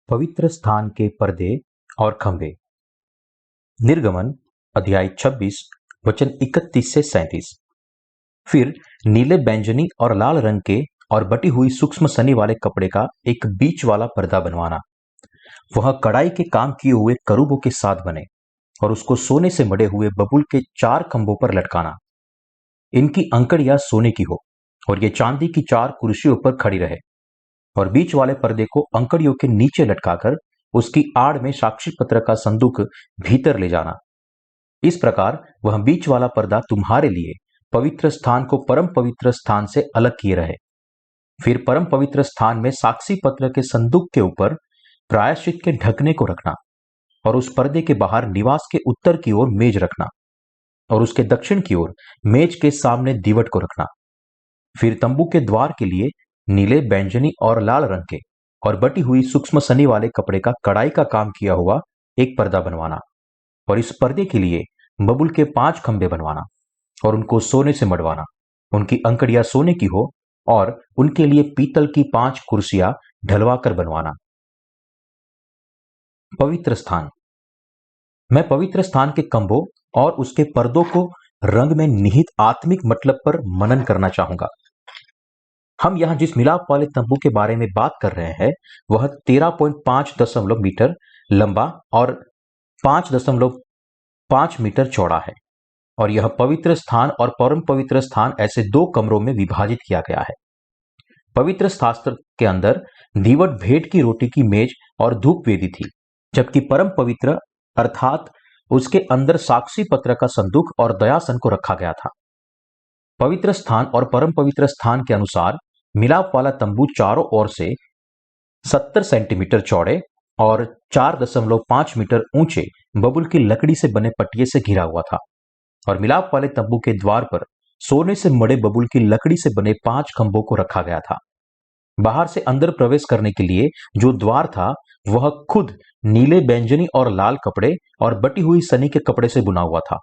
पवित्र स्थान के पर्दे और खंभे। निर्गमन अध्याय 26 वचन 31 से 37। फिर नीले, बैंगनी और लाल रंग के और बटी हुई सूक्ष्म सनी वाले कपड़े का एक बीच वाला पर्दा बनवाना। वह कढ़ाई के काम किए हुए करूबों के साथ बने और उसको सोने से मढ़े हुए बबूल के 4 खंभों पर लटकाना। इनकी अंकड़ियां सोने की हो और ये चांदी की 4 कुर्सियों पर खड़ी रहे, और बीच वाले पर्दे को अंकड़ियों के नीचे लटकाकर उसकी आड़ में साक्षी पत्र का संदूक भीतर ले जाना। इस प्रकार वह बीच वाला पर्दा तुम्हारे लिए पवित्र स्थान को परम पवित्र स्थान से अलग किए रहे। फिर परम पवित्र स्थान में साक्षी पत्र के संदूक के ऊपर प्रायश्चित के ढकने को रखना, और उस पर्दे के बाहर निवास के उत्तर की ओर मेज रखना, और उसके दक्षिण की ओर मेज के सामने दीवट को रखना। फिर तंबू के द्वार के लिए नीले, बैंगनी और लाल रंग के और बटी हुई सूक्ष्म सनी वाले कपड़े का कढ़ाई का काम किया हुआ एक पर्दा बनवाना, और इस पर्दे के लिए बबूल के 5 खंभे बनवाना और उनको सोने से मढ़वाना। उनकी अंकड़ियां सोने की हो और उनके लिए पीतल की 5 कुर्सियां ढलवा कर बनवाना। पवित्र स्थान। मैं पवित्र स्थान के खंभों और उसके पर्दों को रंग में निहित आत्मिक मतलब पर मनन करना चाहूंगा। हम यहां जिस मिलाप वाले तंबू के बारे में बात कर रहे हैं वह 13.5 मीटर लंबा और 5.5 मीटर चौड़ा है, और यह पवित्र स्थान और परम पवित्र स्थान ऐसे 2 कमरों में विभाजित किया गया है। पवित्र शास्त्र के अंदर दीवट, भेंट की रोटी की मेज और धूप वेदी थी, जबकि परम पवित्र अर्थात उसके अंदर साक्षी पत्र का संदूक और दयासन को रखा गया था। पवित्र स्थान और परम पवित्र स्थान के अनुसार मिलाप वाला तंबू चारों ओर से 70 सेंटीमीटर चौड़े और 4.5 मीटर ऊंचे बबूल की लकड़ी से बने पटिये से घिरा हुआ था, और मिलाप वाले तंबू के द्वार पर सोने से मढ़े बबूल की लकड़ी से बने 5 खंभों को रखा गया था। बाहर से अंदर प्रवेश करने के लिए जो द्वार था वह खुद नीले, बैंगनी और लाल कपड़े और बटी हुई सनी के कपड़े से बुना हुआ था।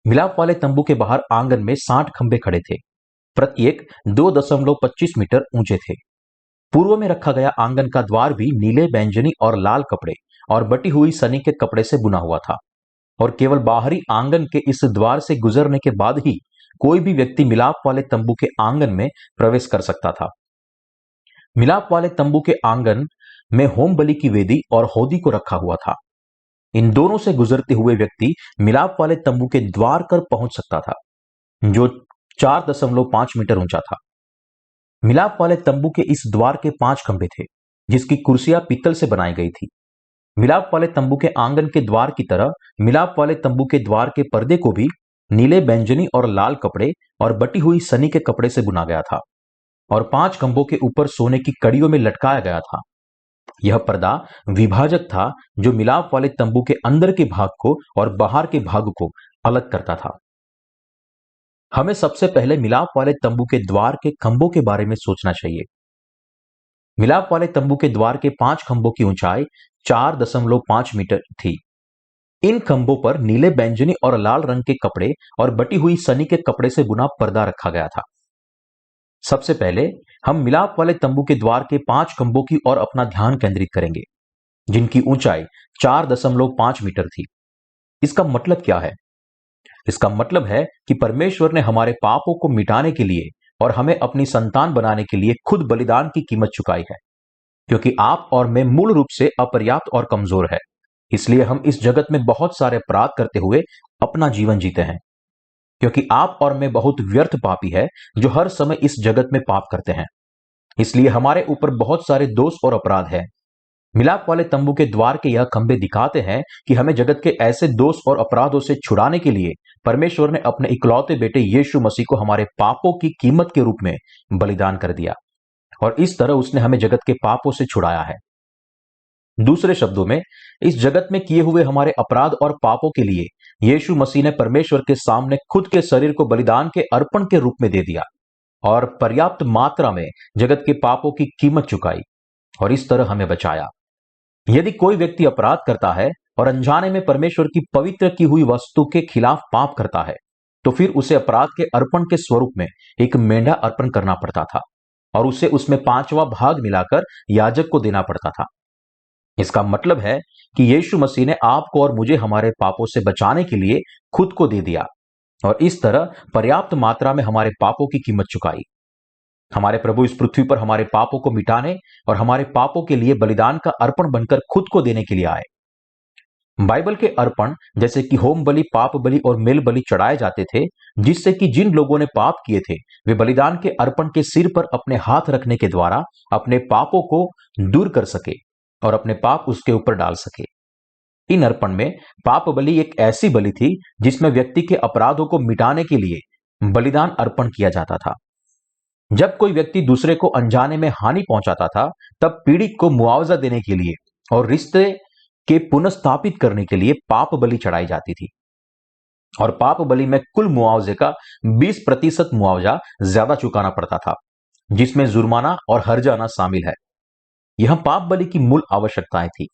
मिलाप वाले तंबू के बाहर आंगन में 60 खंभे खड़े थे, प्रत्येक 2.25 मीटर ऊंचे थे। पूर्व में रखा गया आंगन का द्वार भी नीले, बैंगनी और लाल कपड़े और बटी हुई सनी के कपड़े से बुना हुआ था, और केवल बाहरी आंगन के इस द्वार से गुजरने के बाद ही कोई भी व्यक्ति मिलाप वाले तंबू के आंगन में प्रवेश कर सकता था। मिलाप वाले तंबू के आंगन में होम बलि की वेदी और होदी को रखा हुआ था। इन दोनों से गुजरते हुए व्यक्ति मिलाप वाले तंबू के द्वार पर पहुंच सकता था, जो 4.5 मीटर ऊंचा था। मिलाप वाले तंबू के इस द्वार के 5 खंभे थे, जिसकी कुर्सियां पीतल से बनाई गई थी। मिलाप वाले तंबू के आंगन के द्वार की तरह मिलाप वाले तंबू के द्वार के पर्दे को भी नीले, बैंगनी और लाल कपड़े और बटी हुई सनी के कपड़े से बुना गया था, और 5 खंभों के ऊपर सोने की कड़ियों में लटकाया गया था। यह पर्दा विभाजक था, जो मिलाप वाले तंबू के अंदर के भाग को और बाहर के भाग को अलग करता था। हमें सबसे पहले मिलाप वाले तंबू के द्वार के खंभों के बारे में सोचना चाहिए। मिलाप वाले तंबू के द्वार के 5 खंभों की ऊंचाई 4.5 मीटर थी। इन खंभों पर नीले, बैंगनी और लाल रंग के कपड़े और बटी हुई सनी के कपड़े से बुना पर्दा रखा गया था। सबसे पहले हम मिलाप वाले तंबू के द्वार के 5 खंभों की ओर अपना ध्यान केंद्रित करेंगे, जिनकी ऊंचाई 4.5 मीटर थी। इसका मतलब क्या है? इसका मतलब है कि परमेश्वर ने हमारे पापों को मिटाने के लिए और हमें अपनी संतान बनाने के लिए खुद बलिदान की कीमत चुकाई है, क्योंकि आप और मैं मूल रूप से अपर्याप्त और कमजोर है। इसलिए हम इस जगत में बहुत सारे अपराध करते हुए अपना जीवन जीते हैं, क्योंकि आप और मैं बहुत व्यर्थ पापी है जो हर समय इस जगत में पाप करते हैं। इसलिए हमारे ऊपर बहुत सारे दोष और अपराध हैं। मिलाप वाले तंबू के द्वार के यह खंभे दिखाते हैं कि हमें जगत के ऐसे दोष और अपराधों से छुड़ाने के लिए परमेश्वर ने अपने इकलौते बेटे यीशु मसीह को हमारे पापों की कीमत के रूप में बलिदान कर दिया, और इस तरह उसने हमें जगत के पापों से छुड़ाया है। दूसरे शब्दों में, इस जगत में किए हुए हमारे अपराध और पापों के लिए यीशु मसीह ने परमेश्वर के सामने खुद के शरीर को बलिदान के अर्पण के रूप में दे दिया और पर्याप्त मात्रा में जगत के पापों की कीमत चुकाई, और इस तरह हमें बचाया। यदि कोई व्यक्ति अपराध करता है और अनजाने में परमेश्वर की पवित्र की हुई वस्तु के खिलाफ पाप करता है, तो फिर उसे अपराध के अर्पण के स्वरूप में एक मेंढा अर्पण करना पड़ता था, और उसे उसमें 5वां भाग मिलाकर याजक को देना पड़ता था। इसका मतलब है कि यीशु मसीह ने आपको और मुझे हमारे पापों से बचाने के लिए खुद को दे दिया और इस तरह पर्याप्त मात्रा में हमारे पापों की कीमत चुकाई। हमारे प्रभु इस पृथ्वी पर हमारे पापों को मिटाने और हमारे पापों के लिए बलिदान का अर्पण बनकर खुद को देने के लिए आए। बाइबल के अर्पण जैसे कि होम बलि, पाप बलि और मेल बलि चढ़ाए जाते थे, जिससे कि जिन लोगों ने पाप किए थे वे बलिदान के अर्पण के सिर पर अपने हाथ रखने के द्वारा अपने पापों को दूर कर सके और अपने पाप उसके ऊपर डाल सके। इन अर्पण में पाप बलि एक ऐसी बलि थी जिसमें व्यक्ति के अपराधों को मिटाने के लिए बलिदान अर्पण किया जाता था। जब कोई व्यक्ति दूसरे को अनजाने में हानि पहुंचाता था, तब पीड़ित को मुआवजा देने के लिए और रिश्ते के पुनर्स्थापित करने के लिए पाप बलि चढ़ाई जाती थी। और पाप बलि में कुल मुआवजे का 20% मुआवजा ज्यादा चुकाना पड़ता था, जिसमें जुर्माना और हर्जाना शामिल है। यह पाप बलि की मूल आवश्यकताएं थी।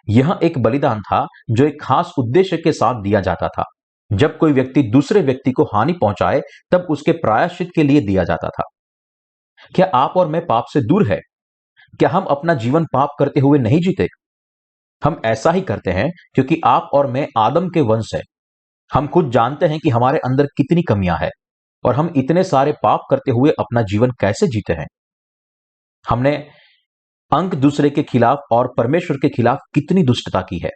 यह एक बलिदान था जो एक खास उद्देश्य के साथ दिया जाता था। जब कोई व्यक्ति दूसरे व्यक्ति को हानि पहुंचाए, तब उसके प्रायश्चित के लिए दिया जाता था। क्या आप और मैं पाप से दूर है? क्या हम अपना जीवन पाप करते हुए नहीं जीते? हम ऐसा ही करते हैं क्योंकि आप और मैं आदम के वंश हैं। हम खुद जानते हैं कि हमारे अंदर कितनी कमियां हैं और हम इतने सारे पाप करते हुए अपना जीवन कैसे जीते हैं। हमने अंक दूसरे के खिलाफ और परमेश्वर के खिलाफ कितनी दुष्टता की है।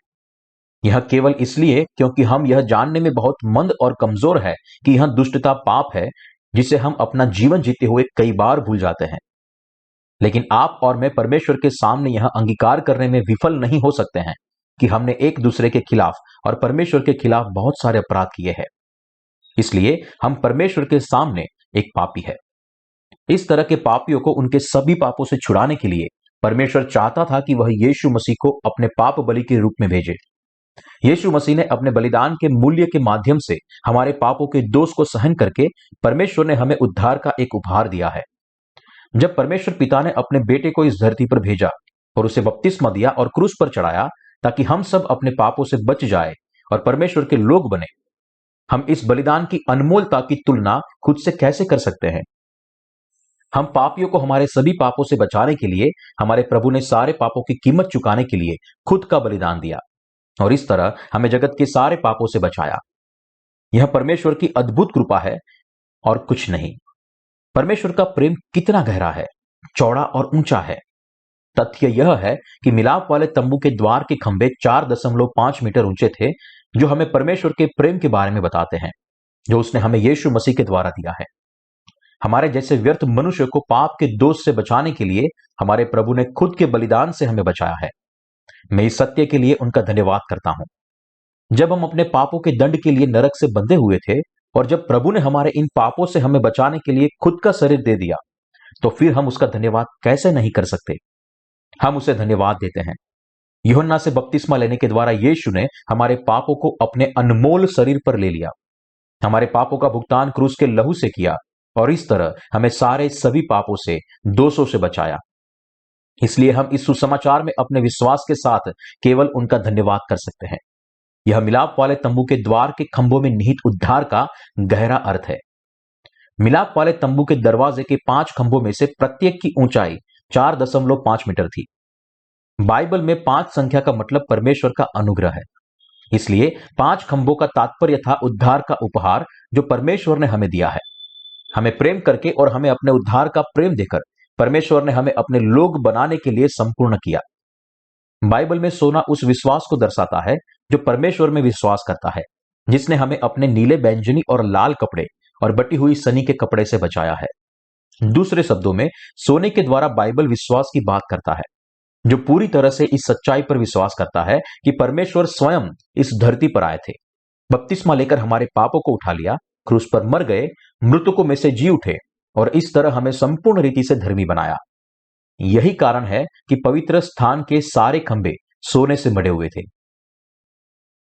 यह केवल इसलिए क्योंकि हम यह जानने में बहुत मंद और कमजोर है कि यह दुष्टता पाप है, जिसे हम अपना जीवन जीते हुए कई बार भूल जाते हैं। लेकिन आप और मैं परमेश्वर के सामने यह अंगीकार करने में विफल नहीं हो सकते हैं कि हमने एक दूसरे के खिलाफ और परमेश्वर के खिलाफ बहुत सारे अपराध किए हैं। इसलिए हम परमेश्वर के सामने एक पापी है। इस तरह के पापियों को उनके सभी पापों से छुड़ाने के लिए परमेश्वर चाहता था कि वह यीशु मसीह को अपने पाप बलि के रूप में भेजे। यीशु मसीह ने अपने बलिदान के मूल्य के माध्यम से हमारे पापों के दोष को सहन करके परमेश्वर ने हमें उद्धार का एक उपहार दिया है। जब परमेश्वर पिता ने अपने बेटे को इस धरती पर भेजा और उसे बपतिस्मा दिया और क्रूस पर चढ़ाया ताकि हम सब अपने पापों से बच जाए और परमेश्वर के लोग बने, हम इस बलिदान की अनमोलता की तुलना खुद से कैसे कर सकते हैं? हम पापियों को हमारे सभी पापों से बचाने के लिए हमारे प्रभु ने सारे पापों की कीमत चुकाने के लिए खुद का बलिदान दिया और इस तरह हमें जगत के सारे पापों से बचाया। यह परमेश्वर की अद्भुत कृपा है और कुछ नहीं। परमेश्वर का प्रेम कितना गहरा है, चौड़ा और ऊंचा है। तथ्य यह है कि मिलाप वाले तंबू के द्वार के खंभे 4.5 मीटर ऊंचे थे, जो हमें परमेश्वर के प्रेम के बारे में बताते हैं, जो उसने हमें यीशु मसीह के द्वारा दिया है। हमारे जैसे व्यर्थ मनुष्य को पाप के दोष से बचाने के लिए हमारे प्रभु ने खुद के बलिदान से हमें बचाया है। मैं इस सत्य के लिए उनका धन्यवाद करता हूं। जब हम अपने पापों के दंड के लिए नरक से बंधे हुए थे और जब प्रभु ने हमारे इन पापों से हमें बचाने के लिए खुद का शरीर दे दिया, तो फिर हम उसका धन्यवाद कैसे नहीं कर सकते। हम उसे धन्यवाद देते हैं। यूहन्ना से बपतिस्मा लेने के द्वारा यीशु ने हमारे पापों को अपने अनमोल शरीर पर ले लिया, हमारे पापों का भुगतान क्रूस के लहू से किया और इस तरह हमें सारे सभी पापों से, दोषों से बचाया। इसलिए हम इस सुसमाचार में अपने विश्वास के साथ केवल उनका धन्यवाद कर सकते हैं। यह मिलाप वाले तंबू के द्वार के खंभों में निहित उद्धार का गहरा अर्थ है। मिलाप वाले तंबू के दरवाजे के 5 खंभों में से प्रत्येक की ऊंचाई 4.5 मीटर थी। बाइबल में 5 संख्या का मतलब परमेश्वर का अनुग्रह है। इसलिए 5 खंभों का तात्पर्य था उद्धार का उपहार जो परमेश्वर ने हमें दिया है। हमें प्रेम करके और हमें अपने उद्धार का प्रेम देकर परमेश्वर ने हमें अपने लोग बनाने के लिए संपूर्ण किया। बाइबल में सोना उस विश्वास को दर्शाता है जो परमेश्वर में विश्वास करता है, जिसने हमें अपने नीले, बैंगनी और लाल कपड़े और बटी हुई सनी के कपड़े से बचाया है। दूसरे शब्दों में, सोने के द्वारा बाइबल विश्वास की बात करता है, जो पूरी तरह से इस सच्चाई पर विश्वास करता है कि परमेश्वर स्वयं इस धरती पर आए थे, बपतिस्मा लेकर हमारे पापों को उठा लिया, क्रूस पर मर गए, मृतकों में से जी उठे और इस तरह हमें संपूर्ण रीति से धर्मी बनाया। यही कारण है कि पवित्र स्थान के सारे खंभे सोने से मढ़े हुए थे।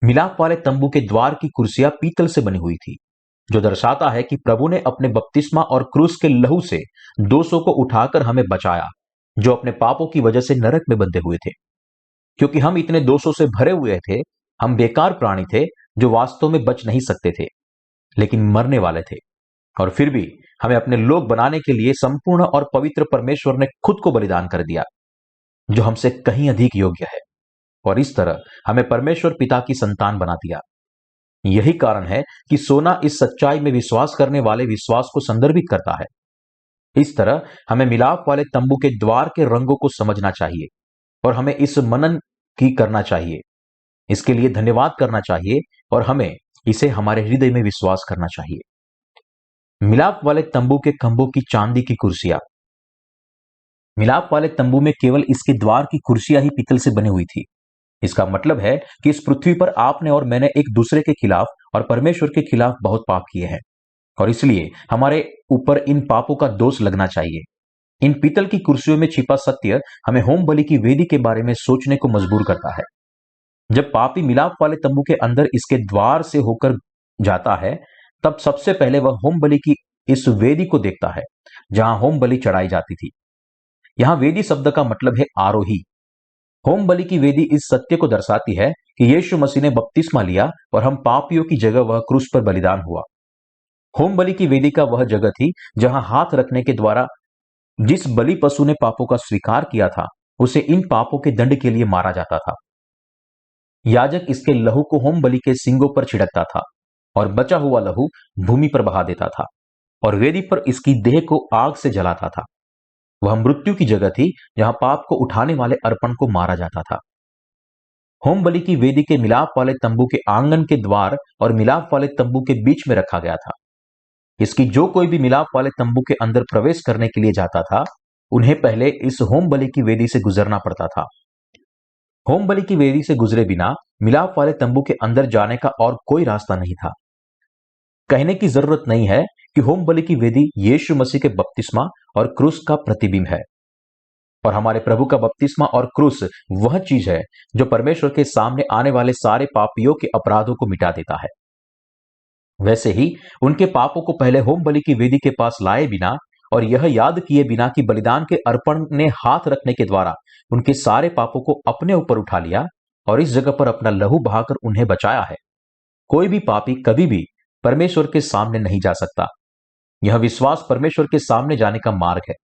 मिलाप वाले तंबू के द्वार की कुर्सियां पीतल से बनी हुई थी, जो दर्शाता है कि प्रभु ने अपने बपतिस्मा और क्रूस के लहू से दोषों को उठाकर हमें बचाया, जो अपने पापों की वजह से नरक में बंधे हुए थे। क्योंकि हम इतने दोषों से भरे हुए थे, हम बेकार प्राणी थे जो वास्तव में बच नहीं सकते थे, लेकिन मरने वाले थे। और फिर भी हमें अपने लोग बनाने के लिए संपूर्ण और पवित्र परमेश्वर ने खुद को बलिदान कर दिया। जो हमसे कहीं अधिक योग्य है, और इस तरह हमें परमेश्वर पिता की संतान बना दिया। यही कारण है कि सोना इस सच्चाई में विश्वास करने वाले विश्वास को संदर्भित करता है। इस तरह हमें मिलाप वाले तंबू के द्वार के रंगों को समझना चाहिए और हमें इस मनन की करना चाहिए, इसके लिए धन्यवाद करना चाहिए और हमें इसे हमारे हृदय में विश्वास करना चाहिए। मिलाप वाले तंबू के खंभों की चांदी की कुर्सियां। मिलाप वाले तंबू में केवल इसके द्वार की कुर्सियां ही पीतल से बनी हुई थी। इसका मतलब है कि इस पृथ्वी पर आपने और मैंने एक दूसरे के खिलाफ और परमेश्वर के खिलाफ बहुत पाप किए हैं, और इसलिए हमारे ऊपर इन पापों का दोष लगना चाहिए। इन पीतल की कुर्सियों में छिपा सत्य हमें होम बलि की वेदी के बारे में सोचने को मजबूर करता है। जब पापी मिलाप वाले तंबू के अंदर इसके द्वार से होकर जाता है, तब सबसे पहले वह होम बलि की इस वेदी को देखता है जहां होम बलि चढ़ाई जाती थी। यहां वेदी शब्द का मतलब है आरोही। होम बलि की वेदी इस सत्य को दर्शाती है कि यीशु मसीह ने बपतिस्मा लिया और हम पापियों की जगह वह क्रूस पर बलिदान हुआ। होम बलि की वेदी का वह जगह थी जहां हाथ रखने के द्वारा जिस बलि पशु ने पापों का स्वीकार किया था, उसे इन पापों के दंड के लिए मारा जाता था। याजक इसके लहू को होम बलि के सींगों पर छिड़कता था और बचा हुआ लहू भूमि पर बहा देता था और वेदी पर इसकी देह को आग से जलाता था। वह मृत्यु की जगह थी जहां पाप को उठाने वाले अर्पण को मारा जाता था। होम बलि की वेदी के मिलाप वाले तंबू के आंगन के द्वार और मिलाप वाले तंबू के बीच में रखा गया था। इसकी जो कोई भी मिलाप वाले तंबू के अंदर प्रवेश करने के लिए जाता था, उन्हें पहले इस होम बलि की वेदी से गुजरना पड़ता था। होम बलि की वेदी से गुजरे बिना मिलाप वाले तंबू के अंदर जाने का और कोई रास्ता नहीं था। कहने की जरूरत नहीं है कि होम बलि की वेदी यीशु मसीह के बपतिस्मा और क्रूस का प्रतिबिंब है, और हमारे प्रभु का बपतिस्मा और क्रूस वह चीज है जो परमेश्वर के सामने आने वाले सारे पापियों के अपराधों को मिटा देता है। वैसे ही उनके पापों को पहले होम बलि की वेदी के पास लाए बिना और यह याद किए बिना कि बलिदान के अर्पण ने हाथ रखने के द्वारा उनके सारे पापों को अपने ऊपर उठा लिया और इस जगह पर अपना लहू बहाकर उन्हें बचाया है, कोई भी पापी कभी भी परमेश्वर के सामने नहीं जा सकता। यह विश्वास परमेश्वर के सामने जाने का मार्ग है,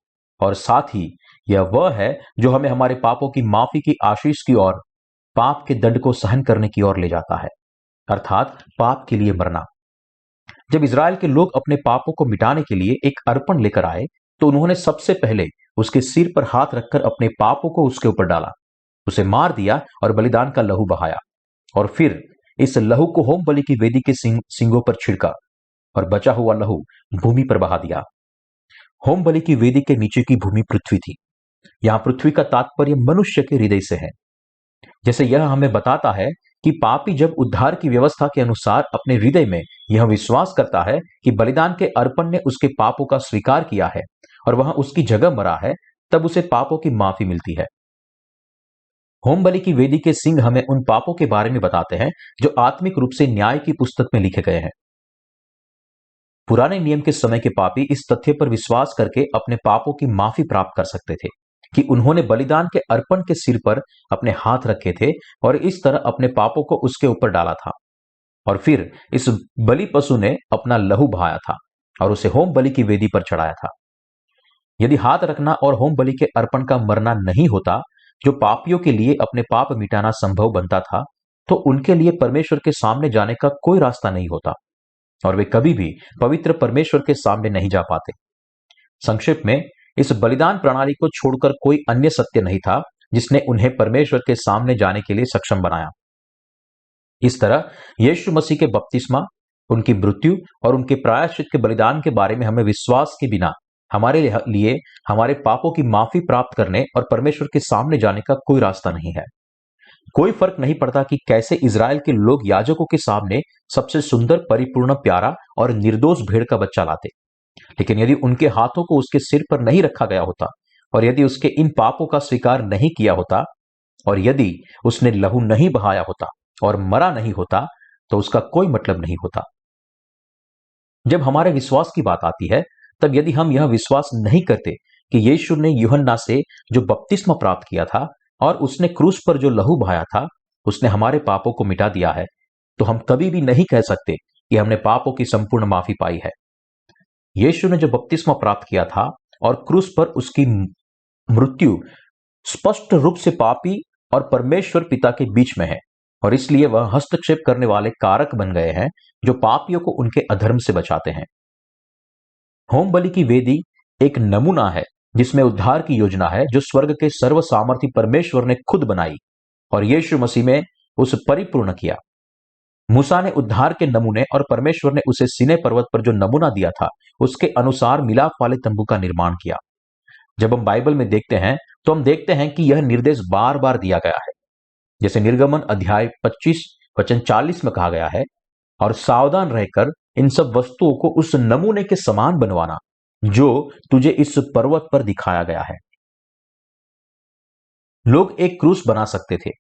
और साथ ही यह वह है जो हमें हमारे पापों की माफी की आशीष की ओर, पाप के दंड को सहन करने की ओर ले जाता है, अर्थात पाप के लिए मरना। जब इज़राइल के लोग अपने पापों को मिटाने के लिए एक अर्पण लेकर आए, तो उन्होंने सबसे पहले उसके सिर पर हाथ रखकर अपने पापों को उसके ऊपर डाला, उसे मार दिया और बलिदान का लहू बहाया, और फिर इस लहू को होम बलि की वेदी के सींगों पर छिड़का और बचा हुआ लहू भूमि पर बहा दिया। होम बलि की वेदी के नीचे की भूमि पृथ्वी थी। यहां पृथ्वी का तात्पर्य मनुष्य के हृदय से है। जैसे यह हमें बताता है कि पापी जब उद्धार की व्यवस्था के अनुसार अपने हृदय में यह विश्वास करता है कि बलिदान के अर्पण ने उसके पापों का स्वीकार किया है और वह उसकी जगह मरा है, तब उसे पापों की माफी मिलती है। होम बलि की वेदी के सिंग हमें उन पापों के बारे में बताते हैं जो आत्मिक रूप से न्याय की पुस्तक में लिखे गए हैं। पुराने नियम के समय के पापी इस तथ्य पर विश्वास करके अपने पापों की माफी प्राप्त कर सकते थे कि उन्होंने बलिदान के अर्पण के सिर पर अपने हाथ रखे थे और इस तरह अपने पापों को उसके ऊपर डाला था, और फिर इस बलि पशु ने अपना लहू बहाया था और उसे होम बलि की वेदी पर चढ़ाया था। यदि हाथ रखना और होम बलि के अर्पण का मरना नहीं होता, जो पापियों के लिए अपने पाप मिटाना संभव बनता था, तो उनके लिए परमेश्वर के सामने जाने का कोई रास्ता नहीं होता और वे कभी भी पवित्र परमेश्वर के सामने नहीं जा पाते। संक्षेप में, इस बलिदान प्रणाली को छोड़कर कोई अन्य सत्य नहीं था जिसने उन्हें परमेश्वर के सामने जाने के लिए सक्षम बनाया। इस तरह यीशु मसीह के बपतिस्मा, उनकी मृत्यु और उनके प्रायश्चित के बलिदान के बारे में हमें विश्वास के बिना हमारे लिए हमारे पापों की माफी प्राप्त करने और परमेश्वर के सामने जाने का कोई रास्ता नहीं है। कोई फर्क नहीं पड़ता कि कैसे इज़राइल के लोग याजकों के सामने सबसे सुंदर, परिपूर्ण, प्यारा और निर्दोष भेड़ का बच्चा लाते, लेकिन यदि उनके हाथों को उसके सिर पर नहीं रखा गया होता और यदि उसके इन पापों का स्वीकार नहीं किया होता और यदि उसने लहू नहीं बहाया होता और मरा नहीं होता, तो उसका कोई मतलब नहीं होता। जब हमारे विश्वास की बात आती है, तब यदि हम यह विश्वास नहीं करते कि यीशु ने यूहन्ना से जो बपतिस्मा प्राप्त किया था और उसने क्रूस पर जो लहू बहाया था, उसने हमारे पापों को मिटा दिया है, तो हम कभी भी नहीं कह सकते कि हमने पापों की संपूर्ण माफी पाई है। यीशु ने जो बपतिस्मा प्राप्त किया था और क्रूस पर उसकी मृत्यु स्पष्ट रूप से पापी और परमेश्वर पिता के बीच में है, और इसलिए वह हस्तक्षेप करने वाले कारक बन गए हैं जो पापियों को उनके अधर्म से बचाते हैं। होम बलि की वेदी एक नमूना है जिसमें उद्धार की योजना है जो स्वर्ग के सर्व सामर्थी परमेश्वर ने खुद बनाई और यीशु मसीह में उसे परिपूर्ण किया। मूसा ने उद्धार के नमूने और परमेश्वर ने उसे सीनै पर्वत पर जो नमूना दिया था उसके अनुसार मिलाप वाले तंबू का निर्माण किया। जब हम बाइबल में देखते हैं तो हम देखते हैं कि यह निर्देश बार बार दिया गया है, जैसे निर्गमन अध्याय 25 वचन 40 में कहा गया है, और सावधान रहकर इन सब वस्तुओं को उस नमूने के समान बनवाना जो तुझे इस पर्वत पर दिखाया गया है। लोग एक क्रूस बना सकते थे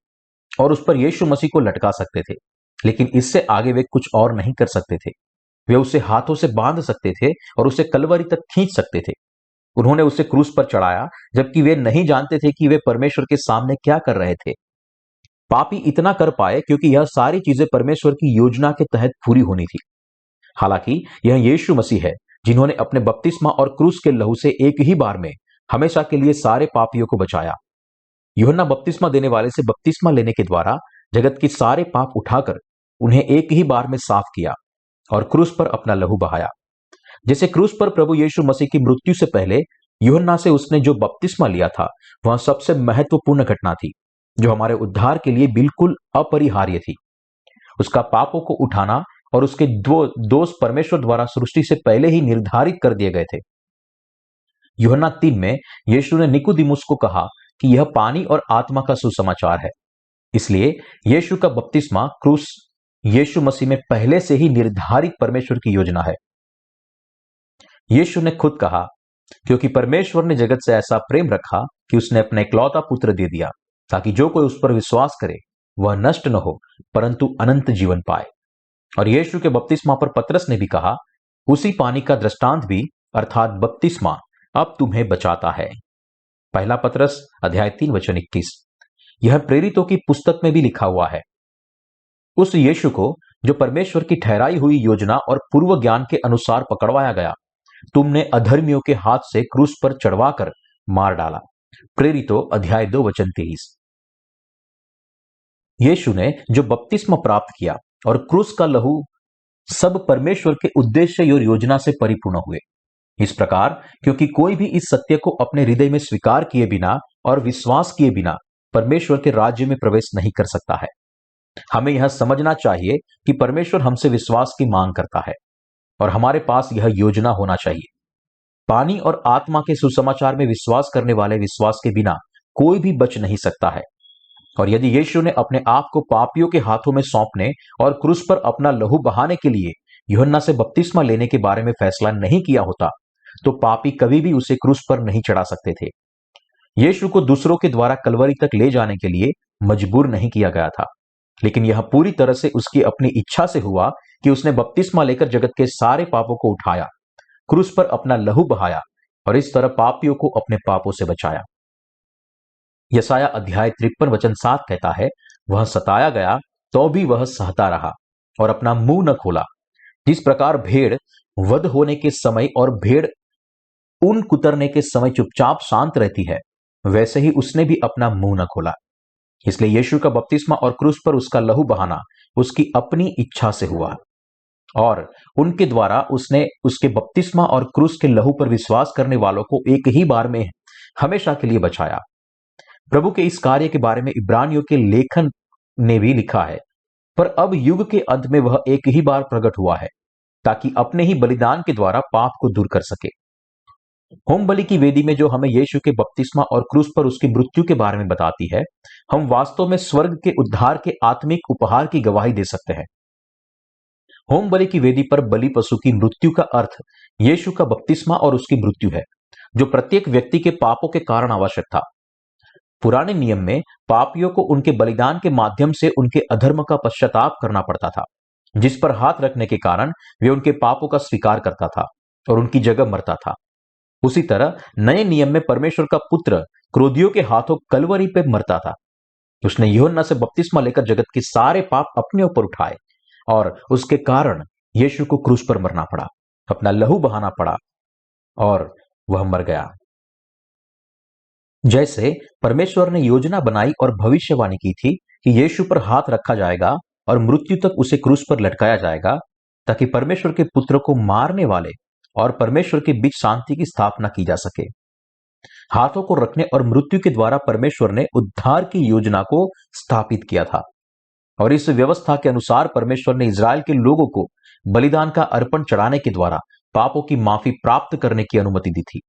और उस पर यीशु मसीह को लटका सकते थे, लेकिन इससे आगे वे कुछ और नहीं कर सकते थे। वे उसे हाथों से बांध सकते थे और उसे कलवरी तक खींच सकते थे। उन्होंने उसे क्रूस पर चढ़ाया जबकि वे नहीं जानते थे कि वे परमेश्वर के सामने क्या कर रहे थे। पापी इतना कर पाए क्योंकि यह सारी चीजें परमेश्वर की योजना के तहत पूरी होनी थी। हालांकि यह यीशु मसीह है जिन्होंने अपने बपतिस्मा और क्रूस के लहू से एक ही बार में हमेशा के लिए सारे पापियों को बचाया। यूहन्ना बपतिस्मा देने वाले से बपतिस्मा लेने के द्वारा जगत के सारे पाप उठाकर उन्हें एक ही बार में साफ किया और क्रूस पर अपना लहू बहाया। जैसे क्रूस पर प्रभु यीशु मसीह की मृत्यु से पहले यूहन्ना से उसने जो बपतिस्मा लिया था वह सबसे महत्वपूर्ण घटना थी जो हमारे उद्धार के लिए बिल्कुल अपरिहार्य थी। उसका पापों को उठाना और उसके दोष परमेश्वर द्वारा सृष्टि से पहले ही निर्धारित कर दिए गए थे। यूहन्ना 3 में यीशु ने निकोदिमुस को कहा कि यह पानी और आत्मा का सुसमाचार है। इसलिए यीशु का बपतिस्मा क्रूस यीशु मसीह में पहले से ही निर्धारित परमेश्वर की योजना है। यीशु ने खुद कहा, क्योंकि परमेश्वर ने जगत से ऐसा प्रेम रखा कि उसने अपना इकलौता पुत्र दे दिया ताकि जो कोई उस पर विश्वास करे वह नष्ट न हो परंतु अनंत जीवन पाए। और यीशु के बपतिस्मा पर पतरस ने भी कहा, उसी पानी का दृष्टांत भी अर्थात बपतिस्मा अब तुम्हें बचाता है। पहला पतरस अध्याय 3 वचन 21। यह प्रेरितों की पुस्तक में भी लिखा हुआ है। उस यीशु को जो परमेश्वर की ठहराई हुई योजना और पूर्व ज्ञान के अनुसार पकड़वाया गया, तुमने अधर्मियों के हाथ से क्रूस पर चढ़वाकर मार डाला। प्रेरितों अध्याय 2 वचन 23। यीशु ने जो बपतिस्मा प्राप्त किया और क्रूस का लहू सब परमेश्वर के उद्देश्य और योजना से परिपूर्ण हुए। इस प्रकार क्योंकि कोई भी इस सत्य को अपने हृदय में स्वीकार किए बिना और विश्वास किए बिना परमेश्वर के राज्य में प्रवेश नहीं कर सकता है। हमें यह समझना चाहिए कि परमेश्वर हमसे विश्वास की मांग करता है और हमारे पास यह योजना होना चाहिए। पानी और आत्मा के सुसमाचार में विश्वास करने वाले विश्वास के बिना कोई भी बच नहीं सकता है। और यदि यीशु ने अपने आप को पापियों के हाथों में सौंपने और क्रूस पर अपना लहू बहाने के लिए यूहन्ना से बपतिस्मा लेने के बारे में फैसला नहीं किया होता तो पापी कभी भी उसे क्रूस पर नहीं चढ़ा सकते थे। यीशु को दूसरों के द्वारा कलवरी तक ले जाने के लिए मजबूर नहीं किया गया था, लेकिन यह पूरी तरह से उसकी अपनी इच्छा से हुआ कि उसने बपतिस्मा लेकर जगत के सारे पापों को उठाया, क्रूस पर अपना लहू बहाया और इस तरह पापियों को अपने पापों से बचाया। यशाया अध्याय 53 वचन 7 कहता है, वह सताया गया तो भी वह सहता रहा और अपना मुंह न खोला। जिस प्रकार भेड़ वध होने के समय और भेड़ ऊन कुतरने के समय चुपचाप शांत रहती है, वैसे ही उसने भी अपना मुंह न खोला। इसलिए यीशु का बपतिस्मा और क्रूस पर उसका लहू बहाना उसकी अपनी इच्छा से हुआ और उनके द्वारा उसने उसके बपतिस्मा और क्रूस के लहू पर विश्वास करने वालों को एक ही बार में हमेशा के लिए बचाया। प्रभु के इस कार्य के बारे में इब्रानियों के लेखन ने भी लिखा है, पर अब युग के अंत में वह एक ही बार प्रकट हुआ है ताकि अपने ही बलिदान के द्वारा पाप को दूर कर सके। होम बलि की वेदी में जो हमें यीशु के बपतिस्मा और क्रूस पर उसकी मृत्यु के बारे में बताती है, हम वास्तव में स्वर्ग के उद्धार के आत्मिक उपहार की गवाही दे सकते हैं। होम बलि की वेदी पर बलि पशु की मृत्यु का अर्थ यीशु का बपतिस्मा और उसकी मृत्यु है, जो प्रत्येक व्यक्ति के पापों के कारण आवश्यक था। पुराने नियम में पापियों को उनके बलिदान के माध्यम से उनके अधर्म का पश्चाताप करना पड़ता था, जिस पर हाथ रखने के कारण वे उनके पापों का स्वीकार करता था और उनकी जगह मरता था। उसी तरह नए नियम में परमेश्वर का पुत्र क्रोधियों के हाथों कलवरी पे मरता था। उसने यूहन्ना से बपतिस्मा लेकर जगत के सारे पाप अपने ऊपर उठाए और उसके कारण यीशु को क्रूस पर मरना पड़ा, अपना लहू बहाना पड़ा और वह मर गया। जैसे परमेश्वर ने योजना बनाई और भविष्यवाणी की थी कि यीशु पर हाथ रखा जाएगा और मृत्यु तक उसे क्रूस पर लटकाया जाएगा, ताकि परमेश्वर के पुत्र को मारने वाले और परमेश्वर के बीच शांति की स्थापना की जा सके। हाथों को रखने और मृत्यु के द्वारा परमेश्वर ने उद्धार की योजना को स्थापित किया था, और इस व्यवस्था के अनुसार परमेश्वर ने इज़राइल के लोगों को बलिदान का अर्पण चढ़ाने के द्वारा पापों की माफी प्राप्त करने की अनुमति दी थी।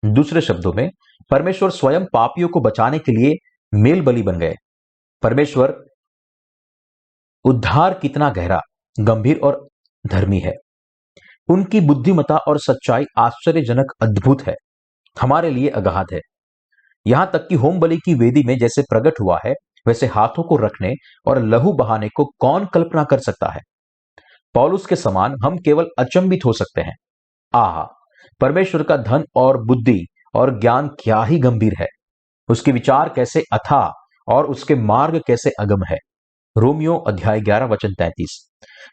दूसरे शब्दों में, परमेश्वर स्वयं पापियों को बचाने के लिए मेल बलि बन गए। परमेश्वर उद्धार कितना गहरा, गंभीर और धर्मी है। उनकी बुद्धिमत्ता और सच्चाई आश्चर्यजनक अद्भुत है, हमारे लिए अगाध है। यहां तक कि होम बलि की वेदी में जैसे प्रकट हुआ है, वैसे हाथों को रखने और लहू बहाने को कौन कल्पना कर सकता है। पौलुस के समान हम केवल अचंभित हो सकते हैं। आहा, परमेश्वर का धन और बुद्धि और ज्ञान क्या ही गंभीर है। उसके विचार कैसे अथाह और उसके मार्ग कैसे अगम है। रोमियो अध्याय 11 वचन 33।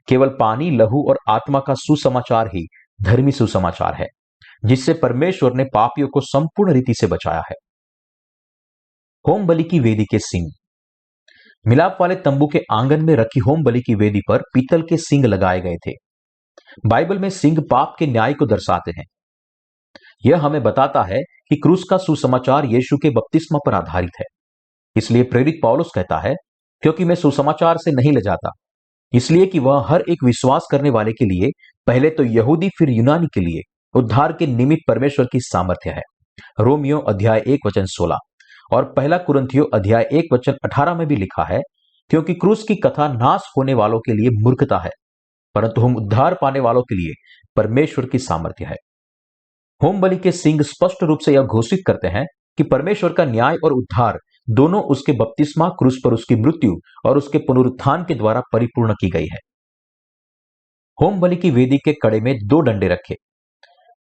केवल पानी, लहू और आत्मा का सुसमाचार ही धर्मी सुसमाचार है, जिससे परमेश्वर ने पापियों को संपूर्ण रीति से बचाया है। होम बलि की वेदी के सींग। मिलाप वाले तंबू के आंगन में रखी होम बलि की वेदी पर पीतल के सींग लगाए गए थे। बाइबल में सींग पाप के न्याय को दर्शाते हैं। यह हमें बताता है कि क्रूस का सुसमाचार यीशु के बपतिस्मा पर आधारित है। इसलिए प्रेरित पौलुस कहता है, क्योंकि मैं सुसमाचार से नहीं लजाता, इसलिए कि वह हर एक विश्वास करने वाले के लिए, पहले तो यहूदी फिर यूनानी के लिए, उद्धार के निमित्त परमेश्वर की सामर्थ्य है। रोमियो अध्याय 1 वचन 16 और पहला कुरिन्थियों अध्याय 1 वचन 18 में भी लिखा है, क्योंकि क्रूस की कथा नाश होने वालों के लिए मूर्खता है, परंतु हम उद्धार पाने वालों के लिए परमेश्वर की सामर्थ्य है। होम बलि के सींग स्पष्ट रूप से यह घोषित करते हैं कि परमेश्वर का न्याय और उद्धार दोनों उसके बपतिस्मा, क्रूस पर उसकी मृत्यु और उसके पुनरुत्थान के द्वारा परिपूर्ण की गई है। होम बलि की वेदी के कड़े में 2 डंडे रखे।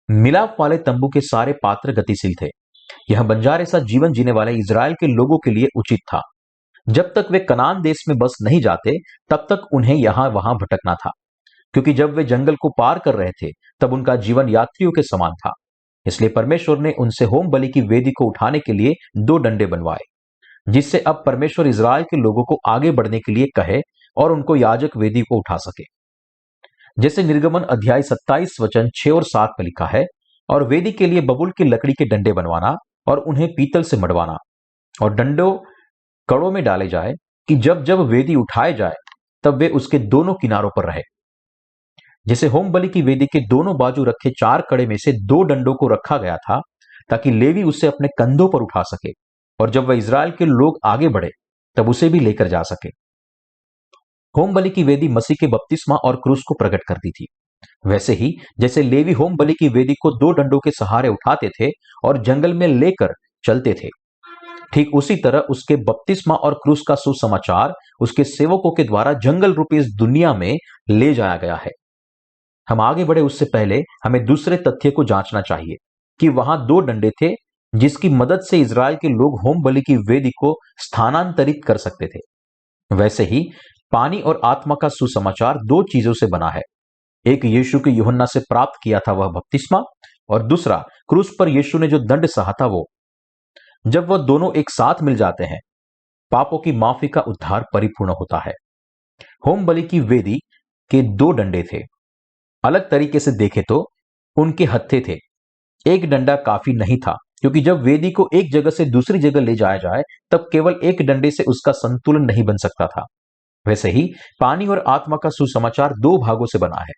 मिलाप वाले तंबू के सारे पात्र गतिशील थे। यह बंजारे सा जीवन जीने वाले इज़राइल के लोगों के लिए उचित था। जब तक वे कनान देश में बस नहीं जाते, तब तक उन्हें यहां वहां भटकना था, क्योंकि जब वे जंगल को पार कर रहे थे, तब उनका जीवन यात्रियों के समान था। इसलिए परमेश्वर ने उनसे होम बलि की वेदी को उठाने के लिए 2 डंडे बनवाए, जिससे अब परमेश्वर इज़राइल के लोगों को आगे बढ़ने के लिए कहे और उनको याजक वेदी को उठा सके। जैसे निर्गमन अध्याय 27 वचन 6 और 7 में लिखा है, और वेदी के लिए बबूल की लकड़ी के डंडे बनवाना और उन्हें पीतल से मढ़वाना, और डंडों कड़ों में डाले जाए कि जब जब वेदी उठाए जाए, तब वे उसके दोनों किनारों पर रहे। जैसे होम बलि की वेदी के दोनों बाजू रखे 4 कड़े में से 2 डंडों को रखा गया था, ताकि लेवी उसे अपने कंधों पर उठा सके, और जब वह इज़राइल के लोग आगे बढ़े, तब उसे भी लेकर जा सके। होम बलि की वेदी मसीह के बपतिस्मा और क्रूस को प्रकट करती थी। वैसे ही जैसे लेवी होम बलि की वेदी को 2 डंडों के सहारे उठाते थे और जंगल में लेकर चलते थे, ठीक उसी तरह उसके बपतिस्मा और क्रूस का सुसमाचार उसके सेवकों के द्वारा जंगल रूपी इस दुनिया में ले जाया गया है। हम आगे बढ़े उससे पहले हमें दूसरे तथ्य को जांचना चाहिए कि वहां 2 डंडे थे, जिसकी मदद से इज़राइल के लोग होम बलि की वेदी को स्थानांतरित कर सकते थे। वैसे ही पानी और आत्मा का सुसमाचार 2 चीजों से बना है। एक यीशु के यूहन्ना से प्राप्त किया था, वह बपतिस्मा, और दूसरा क्रूस पर यीशु ने जो दंड सहा था वो। जब वह दोनों एक साथ मिल जाते हैं, पापों की माफी का उद्धार परिपूर्ण होता है। होम बलि की वेदी के 2 डंडे थे। अलग तरीके से देखें तो उनके हत्थे थे। एक डंडा काफी नहीं था, क्योंकि जब वेदी को एक जगह से दूसरी जगह ले जाया जाए, तब केवल एक डंडे से उसका संतुलन नहीं बन सकता था। वैसे ही पानी और आत्मा का सुसमाचार 2 भागों से बना है।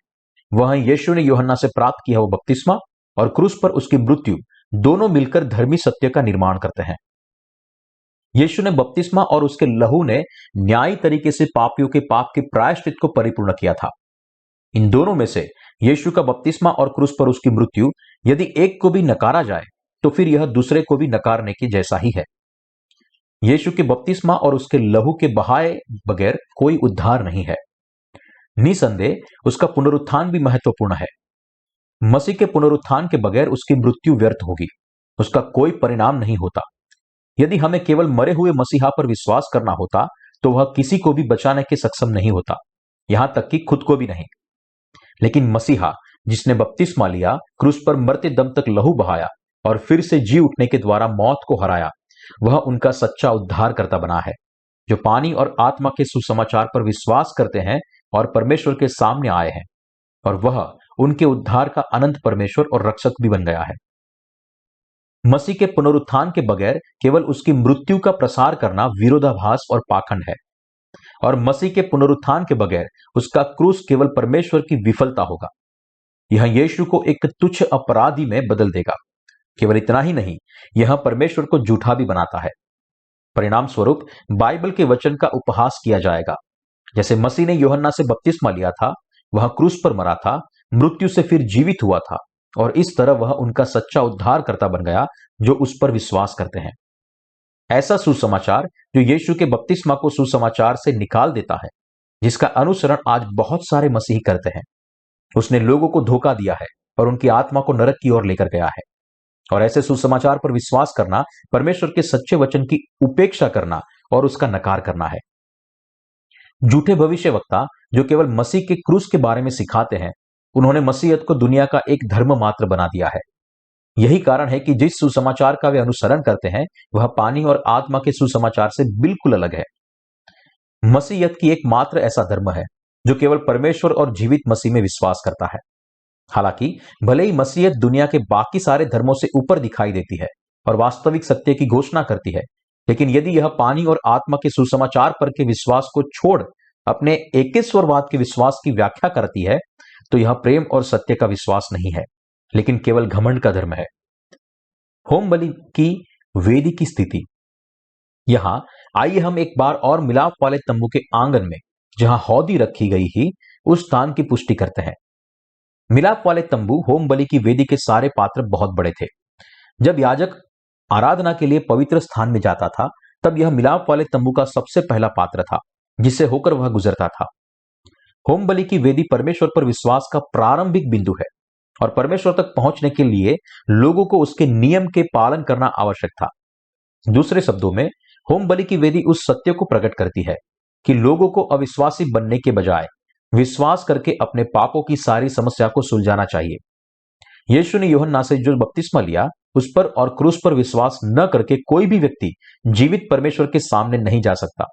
वह यीशु ने यूहन्ना से प्राप्त किया वो बपतिस्मा और क्रूस पर उसकी मृत्यु, दोनों मिलकर धर्मी सत्य का निर्माण करते हैं। यीशु ने बपतिस्मा और उसके लहू ने न्यायी तरीके से पापियों के पाप के प्रायश्चित को परिपूर्ण किया था। इन दोनों में से यीशु का बपतिस्मा और क्रूस पर उसकी मृत्यु, यदि एक को भी नकारा जाए, तो फिर यह दूसरे को भी नकारने के जैसा ही है। यीशु के बपतिस्मा और उसके लहू के बहाए बगैर कोई उद्धार नहीं है। निसंदेह उसका पुनरुत्थान भी महत्वपूर्ण है। मसीह के पुनरुत्थान के बगैर उसकी मृत्यु व्यर्थ होगी, उसका कोई परिणाम नहीं होता। यदि हमें केवल मरे हुए मसीहा पर विश्वास करना होता, तो वह किसी को भी बचाने के सक्षम नहीं होता, यहां तक कि खुद को भी नहीं। लेकिन मसीहा, जिसने बपतिस्मा लिया, क्रूस पर मरते दम तक लहू बहाया और फिर से जी उठने के द्वारा मौत को हराया, वह उनका सच्चा उद्धारकर्ता बना है, जो पानी और आत्मा के सुसमाचार पर विश्वास करते हैं और परमेश्वर के सामने आए हैं, और वह उनके उद्धार का अनंत परमेश्वर और रक्षक भी बन गया है। मसीह के पुनरुत्थान के बगैर केवल उसकी मृत्यु का प्रसार करना विरोधाभास और पाखंड है, और मसीह के पुनरुत्थान के बगैर उसका क्रूस केवल परमेश्वर की विफलता होगा। यह यीशु को एक तुच्छ अपराधी में बदल देगा। केवल इतना ही नहीं, यह परमेश्वर को झूठा भी बनाता है। परिणाम स्वरूप बाइबल के वचन का उपहास किया जाएगा। जैसे मसीह ने यूहन्ना से बपतिस्मा लिया था, वह क्रूस पर मरा था, मृत्यु से फिर जीवित हुआ था, और इस तरह वह उनका सच्चा उद्धारकर्ता बन गया जो उस पर विश्वास करते हैं। ऐसा सुसमाचार जो यीशु के बपतिस्मा को सुसमाचार से निकाल देता है, जिसका अनुसरण आज बहुत सारे मसीही करते हैं। उसने लोगों को धोखा दिया है और उनकी आत्मा को नरक की ओर लेकर गया है। और ऐसे सुसमाचार पर विश्वास करना परमेश्वर के सच्चे वचन की उपेक्षा करना और उसका नकार करना है। झूठे भविष्यवक्ता जो केवल मसीह के क्रूस के बारे में सिखाते हैं, उन्होंने मसीहत को दुनिया का एक धर्म मात्र बना दिया है। यही कारण है कि जिस सुसमाचार का वे अनुसरण करते हैं, वह पानी और आत्मा के सुसमाचार से बिल्कुल अलग है। मसीहत की एकमात्र ऐसा धर्म है जो केवल परमेश्वर और जीवित मसीह में विश्वास करता है। हालांकि भले ही मसीहत दुनिया के बाकी सारे धर्मों से ऊपर दिखाई देती है और वास्तविक सत्य की घोषणा करती है, लेकिन यदि यह पानी और आत्मा के सुसमाचार पर के विश्वास को छोड़ अपने एकेश्वरवाद के विश्वास की व्याख्या करती है, तो यह प्रेम और सत्य का विश्वास नहीं है, लेकिन केवल घमंड का धर्म है। होम बलि की वेदी की स्थिति। यहां आइए हम एक बार और मिलाप वाले तंबू के आंगन में जहां हौदी रखी गई ही उस स्थान की पुष्टि करते हैं। मिलाप वाले तंबू होम बलि की वेदी के सारे पात्र बहुत बड़े थे। जब याजक आराधना के लिए पवित्र स्थान में जाता था, तब यह मिलाप वाले तंबू का सबसे पहला पात्र था जिससे होकर वह गुजरता था। होम बलि की वेदी परमेश्वर पर विश्वास का प्रारंभिक बिंदु है, और परमेश्वर तक पहुंचने के लिए लोगों को उसके नियम के पालन करना आवश्यक था। दूसरे शब्दों में, होम बलि की वेदी उस सत्य को प्रकट करती है कि लोगों को अविश्वासी बनने के बजाय विश्वास करके अपने पापों की सारी समस्या को सुलझाना चाहिए। यीशु ने यूहन्ना से जो बपतिस्मा लिया, उस पर और क्रूस पर विश्वास न करके कोई भी व्यक्ति जीवित परमेश्वर के सामने नहीं जा सकता।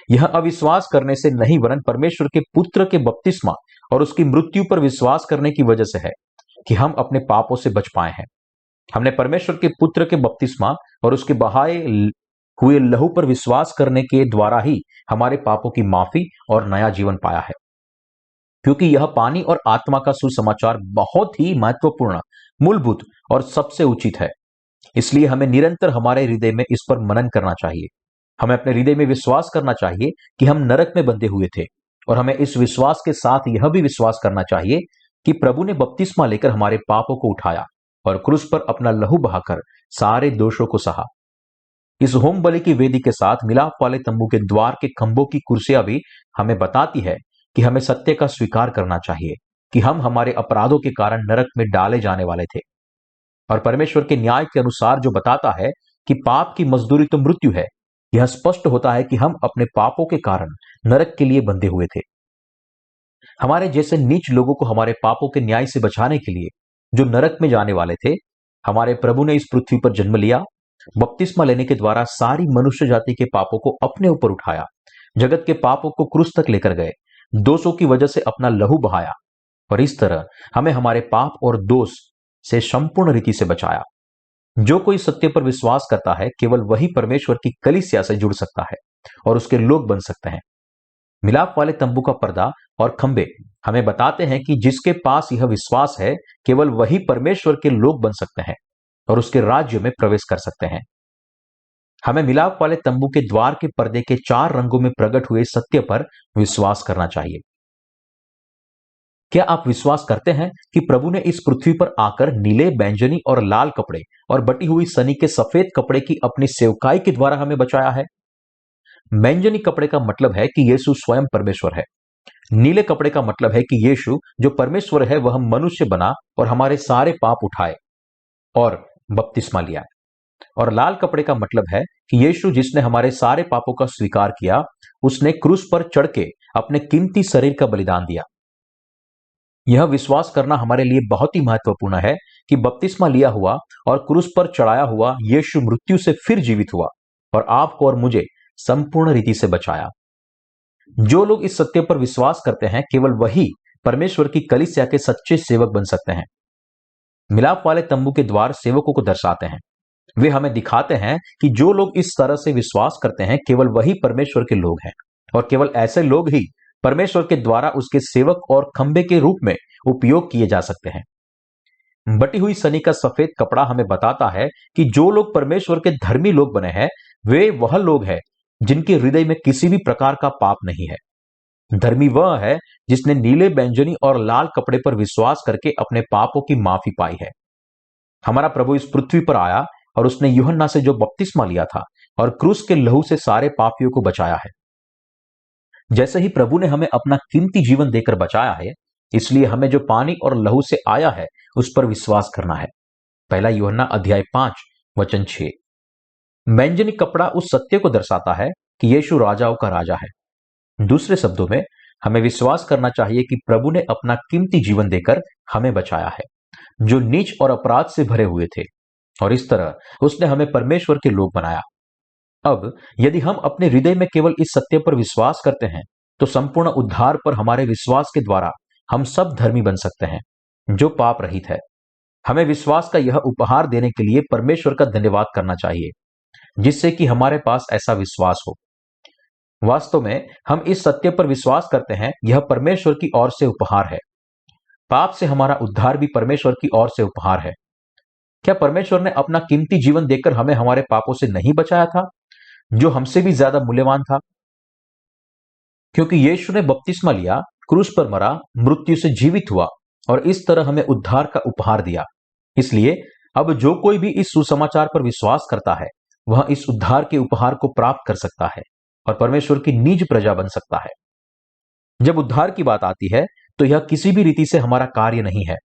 यह अविश्वास करने से नहीं, वरन परमेश्वर के पुत्र के बपतिस्मा और उसकी मृत्यु पर विश्वास करने की वजह से है कि हम अपने पापों से बच पाए हैं। हमने परमेश्वर के पुत्र के बपतिस्मा और उसके बहाए हुए लहू पर विश्वास करने के द्वारा ही हमारे पापों की माफी और नया जीवन पाया है। क्योंकि यह पानी और आत्मा का सुसमाचार बहुत ही महत्वपूर्ण, मूलभूत और सबसे उचित है, इसलिए हमें निरंतर हमारे हृदय में इस पर मनन करना चाहिए। हमें अपने हृदय में विश्वास करना चाहिए कि हम नरक में बंधे हुए थे, और हमें इस विश्वास के साथ यह भी विश्वास करना चाहिए कि प्रभु ने बपतिस्मा लेकर हमारे पापों को उठाया और क्रूस पर अपना लहू बहाकर सारे दोषों को सहा। इस होम बलि की वेदी के साथ मिलाप वाले तंबू के द्वार के खंभों की कुर्सियां भी हमें बताती है कि हमें सत्य का स्वीकार करना चाहिए कि हम हमारे अपराधों के कारण नरक में डाले जाने वाले थे, और परमेश्वर के न्याय के अनुसार जो बताता है कि पाप की मजदूरी तो मृत्यु है, यह स्पष्ट होता है कि हम अपने पापों के कारण नरक के लिए बंधे हुए थे। हमारे जैसे नीच लोगों को हमारे पापों के न्याय से बचाने के लिए, जो नरक में जाने वाले थे, हमारे प्रभु ने इस पृथ्वी पर जन्म लिया, बपतिस्मा लेने के द्वारा सारी मनुष्य जाति के पापों को अपने ऊपर उठाया, जगत के पापों को क्रूस तक लेकर गए, दोषों की वजह से अपना लहू बहाया, और इस तरह हमें हमारे पाप और दोष से संपूर्ण रीति से बचाया। जो कोई सत्य पर विश्वास करता है, केवल वही परमेश्वर की कलीसिया से जुड़ सकता है और उसके लोग बन सकते हैं। मिलाप वाले तंबू का पर्दा और खंबे हमें बताते हैं कि जिसके पास यह विश्वास है, केवल वही परमेश्वर के लोग बन सकते हैं और उसके राज्य में प्रवेश कर सकते हैं। हमें मिलाप वाले तंबू के द्वार के पर्दे के 4 रंगों में प्रकट हुए सत्य पर विश्वास करना चाहिए। क्या आप विश्वास करते हैं कि प्रभु ने इस पृथ्वी पर आकर नीले, बैंगनी और लाल कपड़े और बटी हुई सनी के सफेद कपड़े की अपनी सेवकाई के द्वारा हमें बचाया है? बैंगनी कपड़े का मतलब है कि यीशु स्वयं परमेश्वर है। नीले कपड़े का मतलब है कि यीशु जो परमेश्वर है, वह मनुष्य बना और हमारे सारे पाप उठाए और बपतिस्मा लिया। और लाल कपड़े का मतलब है कि यीशु जिसने हमारे सारे पापों का स्वीकार किया, उसने क्रूस पर चढ़ के अपने कीमती शरीर का बलिदान दिया। यह विश्वास करना हमारे लिए बहुत ही महत्वपूर्ण है कि बपतिस्मा लिया हुआ और क्रूस पर चढ़ाया हुआ यीशु मृत्यु से फिर जीवित हुआ और आपको और मुझे संपूर्ण रीति से बचाया। जो लोग इस सत्य पर विश्वास करते हैं केवल वही परमेश्वर की कलीसिया के सच्चे सेवक बन सकते हैं। मिलाप वाले तंबू के द्वार सेवकों को दर्शाते हैं। वे हमें दिखाते हैं कि जो लोग इस तरह से विश्वास करते हैं केवल वही परमेश्वर के लोग हैं और केवल ऐसे लोग ही परमेश्वर के द्वारा उसके सेवक और खंबे के रूप में उपयोग किए जा सकते हैं। बटी हुई सनी का सफेद कपड़ा हमें बताता है कि जो लोग परमेश्वर के धर्मी लोग बने हैं वे वह लोग हैं जिनके हृदय में किसी भी प्रकार का पाप नहीं है। धर्मी वह है जिसने नीले बैंजनी और लाल कपड़े पर विश्वास करके अपने पापों की माफी पाई है। हमारा प्रभु इस पृथ्वी पर आया और उसने यूहन्ना से जो बपतिस्मा लिया था और क्रूस के लहू से सारे पापियों को बचाया है। जैसे ही प्रभु ने हमें अपना कीमती जीवन देकर बचाया है, इसलिए हमें जो पानी और लहू से आया है उस पर विश्वास करना है। पहला यूहन्ना अध्याय 5 वचन 6। बैंजनी कपड़ा उस सत्य को दर्शाता है कि यीशु राजाओं का राजा है। दूसरे शब्दों में हमें विश्वास करना चाहिए कि प्रभु ने अपना कीमती जीवन देकर हमें बचाया है, जो नीच और अपराध से भरे हुए थे, और इस तरह उसने हमें परमेश्वर के लोग बनाया। अब यदि हम अपने हृदय में केवल इस सत्य पर विश्वास करते हैं तो संपूर्ण उद्धार पर हमारे विश्वास के द्वारा हम सब धर्मी बन सकते हैं जो पाप रहित है। हमें विश्वास का यह उपहार देने के लिए परमेश्वर का धन्यवाद करना चाहिए, जिससे कि हमारे पास ऐसा विश्वास हो। वास्तव में हम इस सत्य पर विश्वास करते हैं, यह परमेश्वर की ओर से उपहार है। पाप से हमारा उद्धार भी परमेश्वर की ओर से उपहार है। क्या परमेश्वर ने अपना कीमती जीवन देकर हमें हमारे पापों से नहीं बचाया था, जो हमसे भी ज्यादा मूल्यवान था? क्योंकि यीशु ने बपतिस्मा लिया, क्रूस पर मरा, मृत्यु से जीवित हुआ और इस तरह हमें उद्धार का उपहार दिया। इसलिए अब जो कोई भी इस सुसमाचार पर विश्वास करता है वह इस उद्धार के उपहार को प्राप्त कर सकता है और परमेश्वर की निज प्रजा बन सकता है। जब उद्धार की बात आती है तो यह किसी भी रीति से हमारा कार्य नहीं है।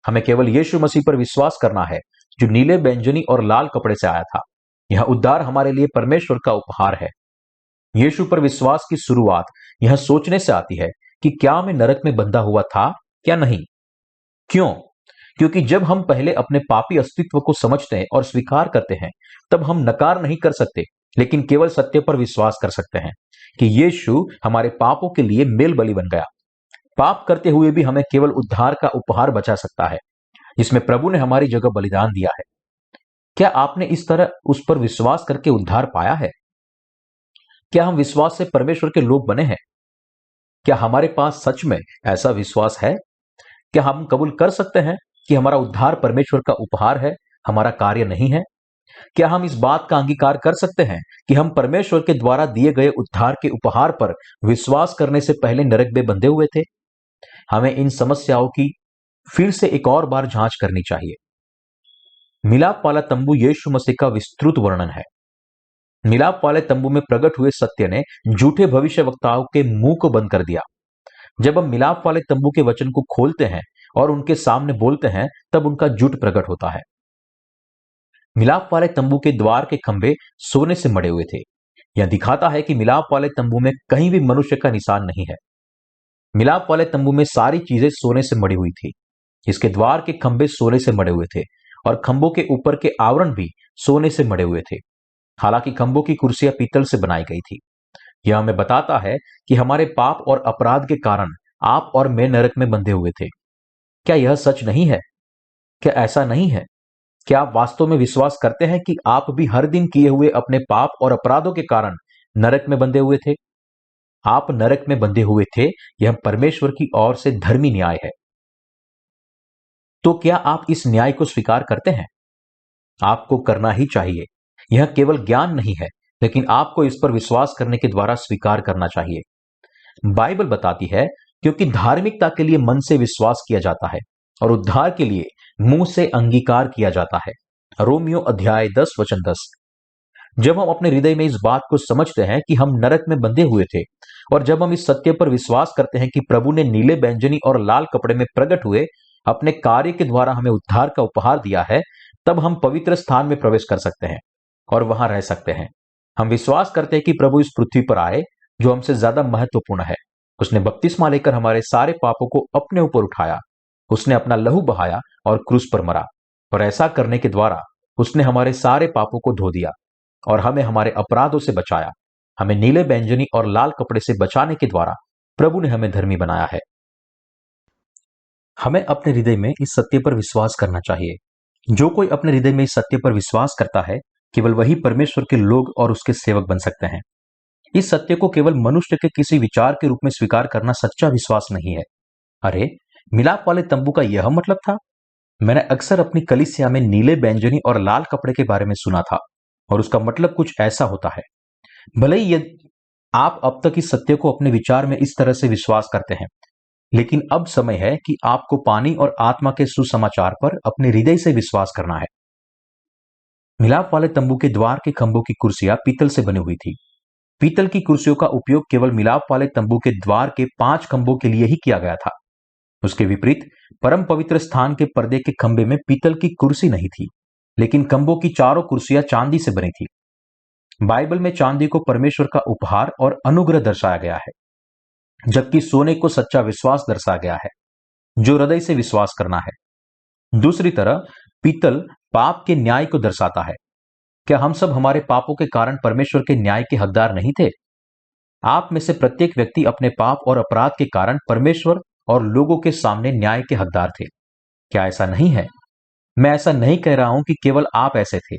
हमें केवल यीशु मसीह पर विश्वास करना है, जो नीले बैंजनी और लाल कपड़े से आया था। यह उद्धार हमारे लिए परमेश्वर का उपहार है। यीशु पर विश्वास की शुरुआत यह सोचने से आती है कि क्या मैं नरक में बंधा हुआ था क्या नहीं। क्यों? क्योंकि जब हम पहले अपने पापी अस्तित्व को समझते हैं और स्वीकार करते हैं, तब हम नकार नहीं कर सकते, लेकिन केवल सत्य पर विश्वास कर सकते हैं कि यीशु हमारे पापों के लिए मेल बलि बन गया। पाप करते हुए भी हमें केवल उद्धार का उपहार बचा सकता है, जिसमें प्रभु ने हमारी जगह बलिदान दिया है। क्या आपने इस तरह उस पर विश्वास करके उद्धार पाया है? क्या हम विश्वास से परमेश्वर के लोग बने हैं? क्या हमारे पास सच में ऐसा विश्वास है? क्या हम कबूल कर सकते हैं कि हमारा उद्धार परमेश्वर का उपहार है, हमारा कार्य नहीं है? क्या हम इस बात का अंगीकार कर सकते हैं कि हम परमेश्वर के द्वारा दिए गए उद्धार के उपहार पर विश्वास करने से पहले नरक में बंधे हुए थे? हमें इन समस्याओं की फिर से एक और बार जांच करनी चाहिए। मिलाप वाला तंबू यीशु मसीह का विस्तृत वर्णन है। मिलाप वाले तंबू में प्रकट हुए सत्य ने झूठे भविष्यवक्ताओं के मुंह को बंद कर दिया। जब हम मिलाप वाले तंबू के वचन को खोलते हैं और उनके सामने बोलते हैं, तब उनका झूठ प्रकट होता है। मिलाप वाले तंबू के द्वार के खंभे सोने से मढ़े हुए थे। यह दिखाता है कि मिलाप वाले तंबू में कहीं भी मनुष्य का निशान नहीं है। मिलाप वाले तंबू में सारी चीजें सोने से मढ़ी हुई थी। इसके द्वार के खंभे सोने से मढ़े हुए थे और खंभों के ऊपर के आवरण भी सोने से मढ़े हुए थे। हालांकि खंभों की कुर्सियां पीतल से बनाई गई थी। यह हमें बताता है कि हमारे पाप और अपराध के कारण आप और मैं नरक में बंधे हुए थे। क्या यह सच नहीं है? क्या ऐसा नहीं है? क्या आप वास्तव में विश्वास करते हैं कि आप भी हर दिन किए हुए अपने पाप और अपराधों के कारण नरक में बंधे हुए थे? आप नरक में बंधे हुए थे, यह परमेश्वर की ओर से धर्मी न्याय है। तो क्या आप इस न्याय को स्वीकार करते हैं? आपको करना ही चाहिए। यह केवल ज्ञान नहीं है, लेकिन आपको इस पर विश्वास करने के द्वारा स्वीकार करना चाहिए। बाइबल बताती है, क्योंकि धार्मिकता के लिए मन से विश्वास किया जाता है और उद्धार के लिए मुंह से अंगीकार किया जाता है। रोमियो अध्याय 10 वचन 10। जब हम अपने हृदय में इस बात को समझते हैं कि हम नरक में बंधे हुए थे, और जब हम इस सत्य पर विश्वास करते हैं कि प्रभु ने नीले बैंजनी और लाल कपड़े में प्रकट हुए अपने कार्य के द्वारा हमें उद्धार का उपहार दिया है, तब हम पवित्र स्थान में प्रवेश कर सकते हैं और वहां रह सकते हैं। हम विश्वास करते हैं कि प्रभु इस पृथ्वी पर आए, जो हमसे ज्यादा महत्वपूर्ण है। उसने बपतिस्मा लेकर हमारे सारे पापों को अपने ऊपर उठाया। उसने अपना लहू बहाया और क्रूस पर मरा। और ऐसा करने के द्वारा उसने हमारे सारे पापों को धो दिया और हमें हमारे अपराधों से बचाया। हमें नीले बैंजनी और लाल कपड़े से बचाने के द्वारा प्रभु ने हमें धर्मी बनाया है। हमें अपने हृदय में इस सत्य पर विश्वास करना चाहिए। जो कोई अपने हृदय में इस सत्य पर विश्वास करता है, केवल वही परमेश्वर के लोग और उसके सेवक बन सकते हैं। इस सत्य को केवल मनुष्य के किसी विचार के रूप में स्वीकार करना सच्चा विश्वास नहीं है। अरे, मिलाप वाले तंबू का यह मतलब था? मैंने अक्सर अपनी कलीसिया में नीले बैंजनी और लाल कपड़े के बारे में सुना था, और उसका मतलब कुछ ऐसा होता है। भले ही आप अब तक इस सत्य को अपने विचार में इस तरह से विश्वास करते हैं, लेकिन अब समय है कि आपको पानी और आत्मा के सुसमाचार पर अपने हृदय से विश्वास करना है। मिलाप वाले तंबू के द्वार के खंभों की कुर्सियां पीतल से बनी हुई थी। पीतल की कुर्सियों का उपयोग केवल मिलाप वाले तंबू के द्वार के 5 खंभों के लिए ही किया गया था। उसके विपरीत परम पवित्र स्थान के पर्दे के खंभे में पीतल की कुर्सी नहीं थी, लेकिन खंभों की चारों कुर्सियां चांदी से बनी थी। बाइबल में चांदी को परमेश्वर का उपहार और अनुग्रह दर्शाया गया है, जबकि सोने को सच्चा विश्वास दर्शाया गया है, जो हृदय से विश्वास करना है। दूसरी तरफ पीतल पाप के न्याय को दर्शाता है। क्या हम सब हमारे पापों के कारण परमेश्वर के न्याय के हकदार नहीं थे? आप में से प्रत्येक व्यक्ति अपने पाप और अपराध के कारण परमेश्वर और लोगों के सामने न्याय के हकदार थे। क्या ऐसा नहीं है? मैं ऐसा नहीं कह रहा हूं कि केवल आप ऐसे थे,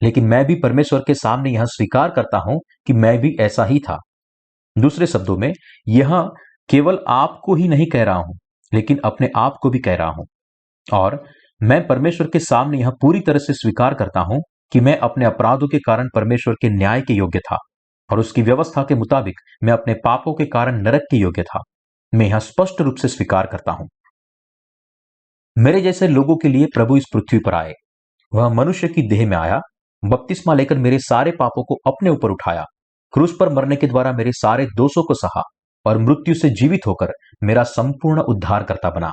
लेकिन मैं भी परमेश्वर के सामने यह स्वीकार करता हूं कि मैं भी ऐसा ही था। दूसरे शब्दों में, यह केवल आपको ही नहीं कह रहा हूं, लेकिन अपने आप को भी कह रहा हूं। और मैं परमेश्वर के सामने यह पूरी तरह से स्वीकार करता हूं कि मैं अपने अपराधों के कारण परमेश्वर के न्याय के योग्य था, और उसकी व्यवस्था के मुताबिक मैं अपने पापों के कारण नरक के योग्य था। मैं यह स्पष्ट रूप से स्वीकार करता हूं। मेरे जैसे लोगों के लिए प्रभु इस पृथ्वी पर आए। वह मनुष्य की देह में आया, बपतिस्मा लेकर मेरे सारे पापों को अपने ऊपर उठाया, क्रूस पर मरने के द्वारा मेरे सारे दोषों को सहा और मृत्यु से जीवित होकर मेरा संपूर्ण उद्धारकर्ता बना।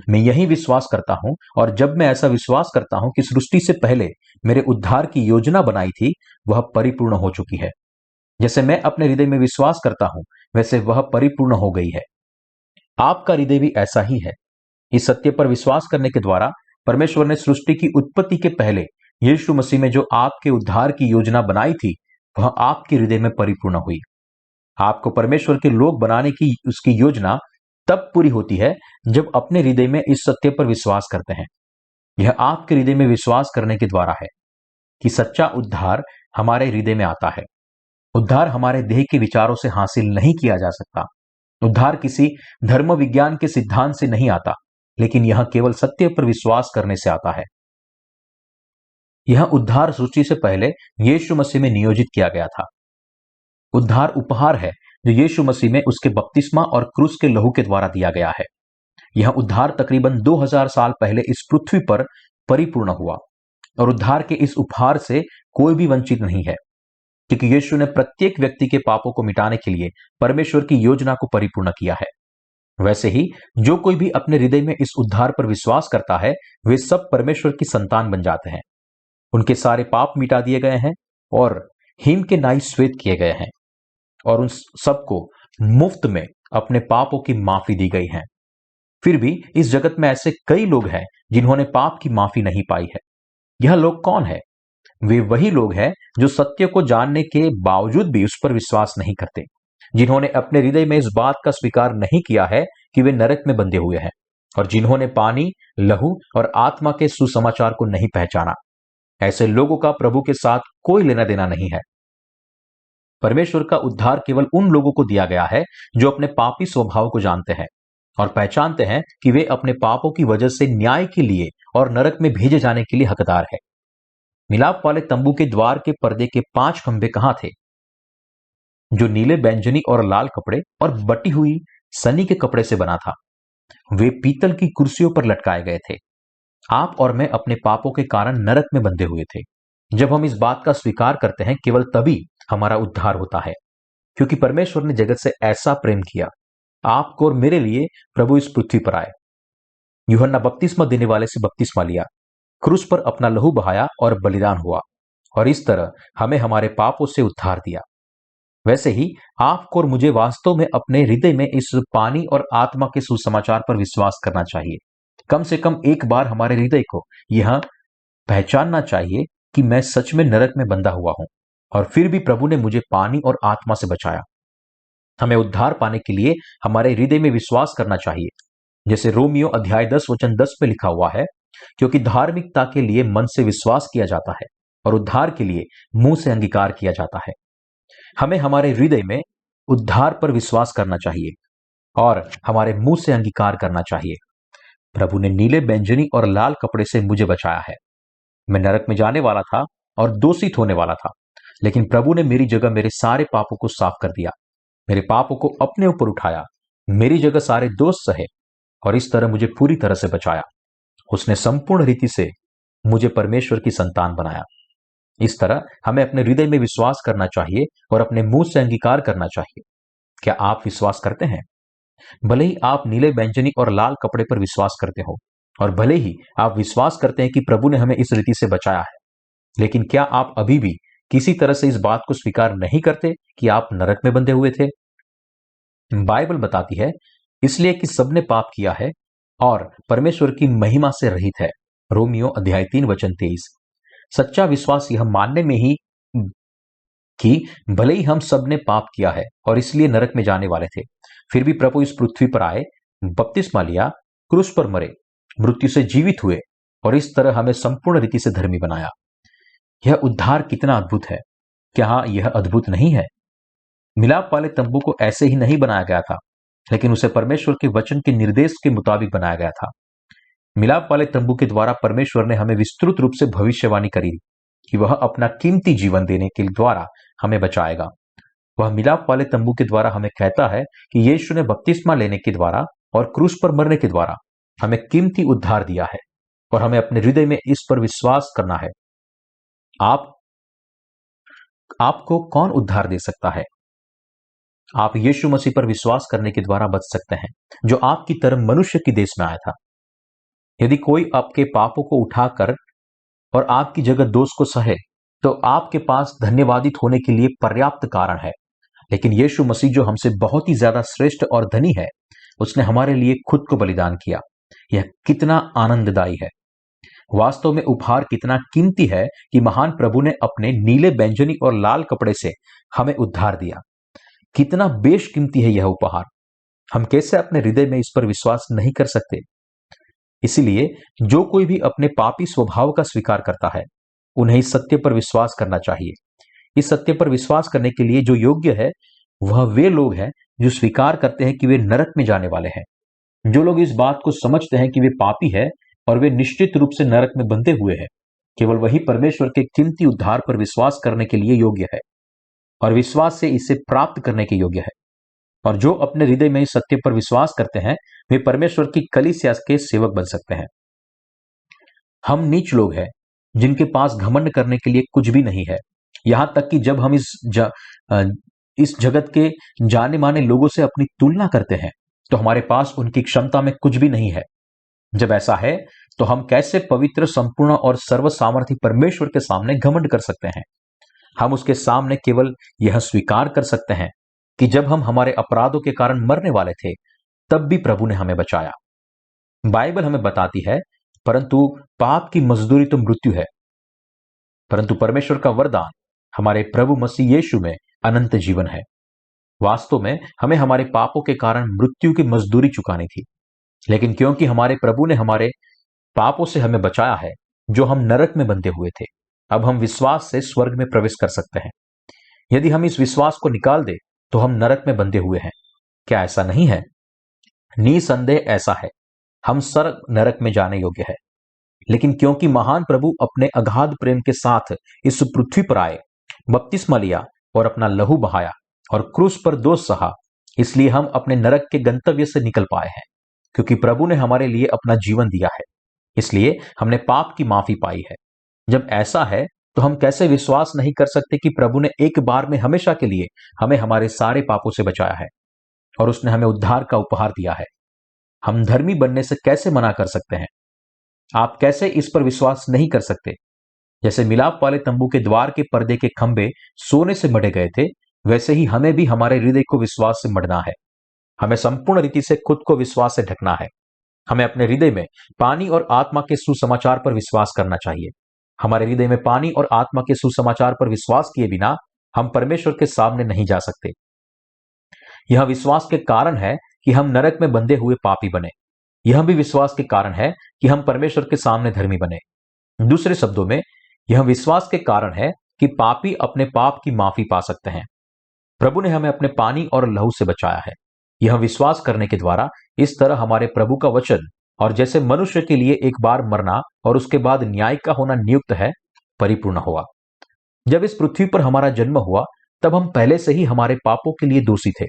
मैं यही विश्वास करता हूं, और जब मैं ऐसा विश्वास करता हूं कि सृष्टि से पहले मेरे उद्धार की योजना बनाई थी, वह परिपूर्ण हो चुकी है। जैसे मैं अपने हृदय में विश्वास करता हूं, वैसे वह परिपूर्ण हो गई है। आपका हृदय भी ऐसा ही है। इस सत्य पर विश्वास करने के द्वारा परमेश्वर ने सृष्टि की उत्पत्ति के पहले यीशु मसीह में जो आपके उद्धार की योजना बनाई थी, वह आपके हृदय में परिपूर्ण हुई। आपको परमेश्वर के लोग बनाने की उसकी योजना तब पूरी होती है जब अपने हृदय में इस सत्य पर विश्वास करते हैं। यह आपके हृदय में विश्वास करने के द्वारा है कि सच्चा उद्धार हमारे हृदय में आता है। उद्धार हमारे देह के विचारों से हासिल नहीं किया जा सकता। उद्धार किसी धर्म विज्ञान के सिद्धांत से नहीं आता, लेकिन यह केवल सत्य पर विश्वास करने से आता है। यह उद्धार सृष्टि से पहले यीशु मसीह में नियोजित किया गया था। उद्धार उपहार है जो यीशु मसीह में उसके बपतिस्मा और क्रूस के लहू के द्वारा दिया गया है। यह उद्धार तकरीबन 2000 साल पहले इस पृथ्वी पर परिपूर्ण हुआ, और उद्धार के इस उपहार से कोई भी वंचित नहीं है, क्योंकि यीशु ने प्रत्येक व्यक्ति के पापों को मिटाने के लिए परमेश्वर की योजना को परिपूर्ण किया है। वैसे ही जो कोई भी अपने हृदय में इस उद्धार पर विश्वास करता है, वे सब परमेश्वर की संतान बन जाते हैं। उनके सारे पाप मिटा दिए गए हैं और हिम के नाई श्वेत किए गए हैं, और उन सबको मुफ्त में अपने पापों की माफी दी गई है। फिर भी इस जगत में ऐसे कई लोग हैं जिन्होंने पाप की माफी नहीं पाई है। यह लोग कौन है? वे वही लोग हैं जो सत्य को जानने के बावजूद भी उस पर विश्वास नहीं करते, जिन्होंने अपने हृदय में इस बात का स्वीकार नहीं किया है कि वे नरक में बंधे हुए हैं, और जिन्होंने पानी, लहू और आत्मा के सुसमाचार को नहीं पहचाना। ऐसे लोगों का प्रभु के साथ कोई लेना देना नहीं है। परमेश्वर का उद्धार केवल उन लोगों को दिया गया है जो अपने पापी स्वभाव को जानते हैं और पहचानते हैं कि वे अपने पापों की वजह से न्याय के लिए और नरक में भेजे जाने के लिए हकदार है। मिलाप वाले तंबू के द्वार के पर्दे के 5 खंभे कहां थे, जो नीले, बैंजनी और लाल कपड़े और बटी हुई सनी के कपड़े से बना था? वे पीतल की कुर्सियों पर लटकाए गए थे। आप और मैं अपने पापों के कारण नरक में बंधे हुए थे। जब हम इस बात का स्वीकार करते हैं, केवल तभी हमारा उद्धार होता है, क्योंकि परमेश्वर ने जगत से ऐसा प्रेम किया। आपको और मेरे लिए प्रभु इस पृथ्वी पर आए। यूहन्ना बपतिस्मा देने वाले से बपतिस्मा लिया, क्रूस पर अपना लहू बहाया और बलिदान हुआ, और इस तरह हमें हमारे पापों से उद्धार दिया। वैसे ही आपको और मुझे वास्तव में अपने हृदय में इस पानी और आत्मा के सुसमाचार पर विश्वास करना चाहिए। कम से कम एक बार हमारे हृदय को यह पहचानना चाहिए कि मैं सच में नरक में बंधा हुआ हूं, और फिर भी प्रभु ने मुझे पानी और आत्मा से बचाया। हमें उद्धार पाने के लिए हमारे हृदय में विश्वास करना चाहिए, जैसे रोमियो अध्याय 10 वचन 10 में लिखा हुआ है, क्योंकि धार्मिकता के लिए मन से विश्वास किया जाता है और उद्धार के लिए मुंह से अंगीकार किया जाता है। हमें हमारे हृदय में उद्धार पर विश्वास करना चाहिए और हमारे मुंह से अंगीकार करना चाहिए। प्रभु ने नीले बैंजनी और लाल कपड़े से मुझे बचाया है। मैं नरक में जाने वाला था और दोषित होने वाला था, लेकिन प्रभु ने मेरी जगह मेरे सारे पापों को साफ कर दिया, मेरे पापों को अपने ऊपर उठाया, मेरी जगह सारे दोष सहे और इस तरह मुझे पूरी तरह से बचाया। उसने संपूर्ण रीति से मुझे परमेश्वर की संतान बनाया। इस तरह हमें अपने हृदय में विश्वास करना चाहिए और अपने मुंह से अंगीकार करना चाहिए। क्या आप विश्वास करते हैं? भले ही आप नीले बैंजनी और लाल कपड़े पर विश्वास करते हो, और भले ही आप विश्वास करते हैं कि प्रभु ने हमें इस रीति से बचाया है, लेकिन क्या आप अभी भी किसी तरह से इस बात को स्वीकार नहीं करते कि आप नरक में बंधे हुए थे? बाइबल बताती है, इसलिए कि सबने पाप किया है और परमेश्वर की महिमा से रहित है। रोमियो अध्याय 3 वचन 23। सच्चा विश्वास यह मानने में ही कि भले ही हम सब ने पाप किया है और इसलिए नरक में जाने वाले थे, फिर भी प्रभु इस पृथ्वी पर आए, बपतिस्मा लिया, क्रूस पर मरे, मृत्यु से जीवित हुए और इस तरह हमें संपूर्ण रीति से धर्मी बनाया। यह उद्धार कितना अद्भुत है! क्या यह अद्भुत नहीं है? मिलाप वाले तंबू को ऐसे ही नहीं बनाया गया था, लेकिन उसे परमेश्वर के वचन के निर्देश के मुताबिक बनाया गया था। मिलाप वाले तंबू के द्वारा परमेश्वर ने हमें विस्तृत रूप से भविष्यवाणी करी कि वह अपना कीमती जीवन देने के द्वारा हमें बचाएगा। वह मिलाप वाले तंबू के द्वारा हमें कहता है कि यीशु ने बपतिस्मा लेने के द्वारा और क्रूस पर मरने के द्वारा हमें कीमती उद्धार दिया है और हमें अपने हृदय में इस पर विश्वास करना है। आपको कौन उद्धार दे सकता है? आप यीशु मसीह पर विश्वास करने के द्वारा बच सकते हैं, जो आपकी तरह मनुष्य की देश में आया था। यदि कोई आपके पापों को उठाकर और आपकी जगह दोष को सहे, तो आपके पास धन्यवादित होने के लिए पर्याप्त कारण है। लेकिन यीशु मसीह, जो हमसे बहुत ही ज्यादा श्रेष्ठ और धनी है, उसने हमारे लिए खुद को बलिदान किया। यह कितना आनंददायी है! वास्तव में उपहार कितना कीमती है कि महान प्रभु ने अपने नीले बैंजनी और लाल कपड़े से हमें उद्धार दिया। कितना बेशकीमती है यह उपहार! हम कैसे अपने हृदय में इस पर विश्वास नहीं कर सकते? इसलिए जो कोई भी अपने पापी स्वभाव का स्वीकार करता है, उन्हें इस सत्य पर विश्वास करना चाहिए। इस सत्य पर विश्वास करने के लिए जो योग्य है, वह वे लोग हैं जो स्वीकार करते हैं कि वे नरक में जाने वाले हैं। जो लोग इस बात को समझते हैं कि वे पापी हैं और वे निश्चित रूप से नरक में बंधे हुए हैं, केवल वही परमेश्वर के कीमती उद्धार पर विश्वास करने के लिए योग्य है और विश्वास से इसे प्राप्त करने के योग्य है। और जो अपने हृदय में इस सत्य पर विश्वास करते हैं, वे परमेश्वर की कलीसिया के सेवक बन सकते हैं। हम नीच लोग हैं जिनके पास घमंड करने के लिए कुछ भी नहीं है। यहां तक कि जब हम इस जगत के जाने माने लोगों से अपनी तुलना करते हैं, तो हमारे पास उनकी क्षमता में कुछ भी नहीं है। जब ऐसा है, तो हम कैसे पवित्र, संपूर्ण और सर्वसामर्थी परमेश्वर के सामने घमंड कर सकते हैं? हम उसके सामने केवल यह स्वीकार कर सकते हैं कि जब हम हमारे अपराधों के कारण मरने वाले थे, तब भी प्रभु ने हमें बचाया। बाइबल हमें बताती है, परंतु पाप की मजदूरी तो मृत्यु है, परंतु परमेश्वर का वरदान हमारे प्रभु मसीह यीशु में अनंत जीवन है। वास्तव में हमें हमारे पापों के कारण मृत्यु की मजदूरी चुकानी थी, लेकिन क्योंकि हमारे प्रभु ने हमारे पापों से हमें बचाया है, जो हम नरक में बंधे हुए थे, अब हम विश्वास से स्वर्ग में प्रवेश कर सकते हैं। यदि हम इस विश्वास को निकाल दें, तो हम नरक में बंधे हुए हैं। क्या ऐसा नहीं है? निसंदेह ऐसा है। हम स्वर्ग नरक में जाने योग्य है, लेकिन क्योंकि महान प्रभु अपने अगाध प्रेम के साथ इस पृथ्वी पर आए, बपतिस्मा लिया और अपना लहू बहाया और क्रूस पर दोष सहा, इसलिए हम अपने नरक के गंतव्य से निकल पाए हैं। क्योंकि प्रभु ने हमारे लिए अपना जीवन दिया है, इसलिए हमने पाप की माफी पाई है। जब ऐसा है, तो हम कैसे विश्वास नहीं कर सकते कि प्रभु ने एक बार में हमेशा के लिए हमें हमारे सारे पापों से बचाया है और उसने हमें उद्धार का उपहार दिया है। हम धर्मी बनने से कैसे मना कर सकते हैं? आप कैसे इस पर विश्वास नहीं कर सकते? जैसे मिलाप वाले तंबू के द्वार के पर्दे के खंभे सोने से मढ़े गए थे, वैसे ही हमें भी हमारे हृदय को विश्वास से मढ़ना है। हमें संपूर्ण रीति से खुद को विश्वास से ढकना है। हमें अपने हृदय में पानी और आत्मा के सुसमाचार पर विश्वास करना चाहिए। हमारे हृदय में पानी और आत्मा के सुसमाचार पर विश्वास किए बिना हम परमेश्वर के सामने नहीं जा सकते। यह विश्वास के कारण है कि हम नरक में बंधे हुए पापी बने। यह भी विश्वास के कारण है कि हम परमेश्वर के सामने धर्मी बने। दूसरे शब्दों में, यह विश्वास के कारण है कि पापी अपने पाप की माफी पा सकते हैं। प्रभु ने हमें अपने पानी और लहू से बचाया है। यह विश्वास करने के द्वारा इस तरह हमारे प्रभु का वचन और जैसे मनुष्य के लिए एक बार मरना और उसके बाद न्याय का होना नियुक्त है, परिपूर्ण हुआ। जब इस पृथ्वी पर हमारा जन्म हुआ तब हम पहले से ही हमारे पापों के लिए दोषी थे।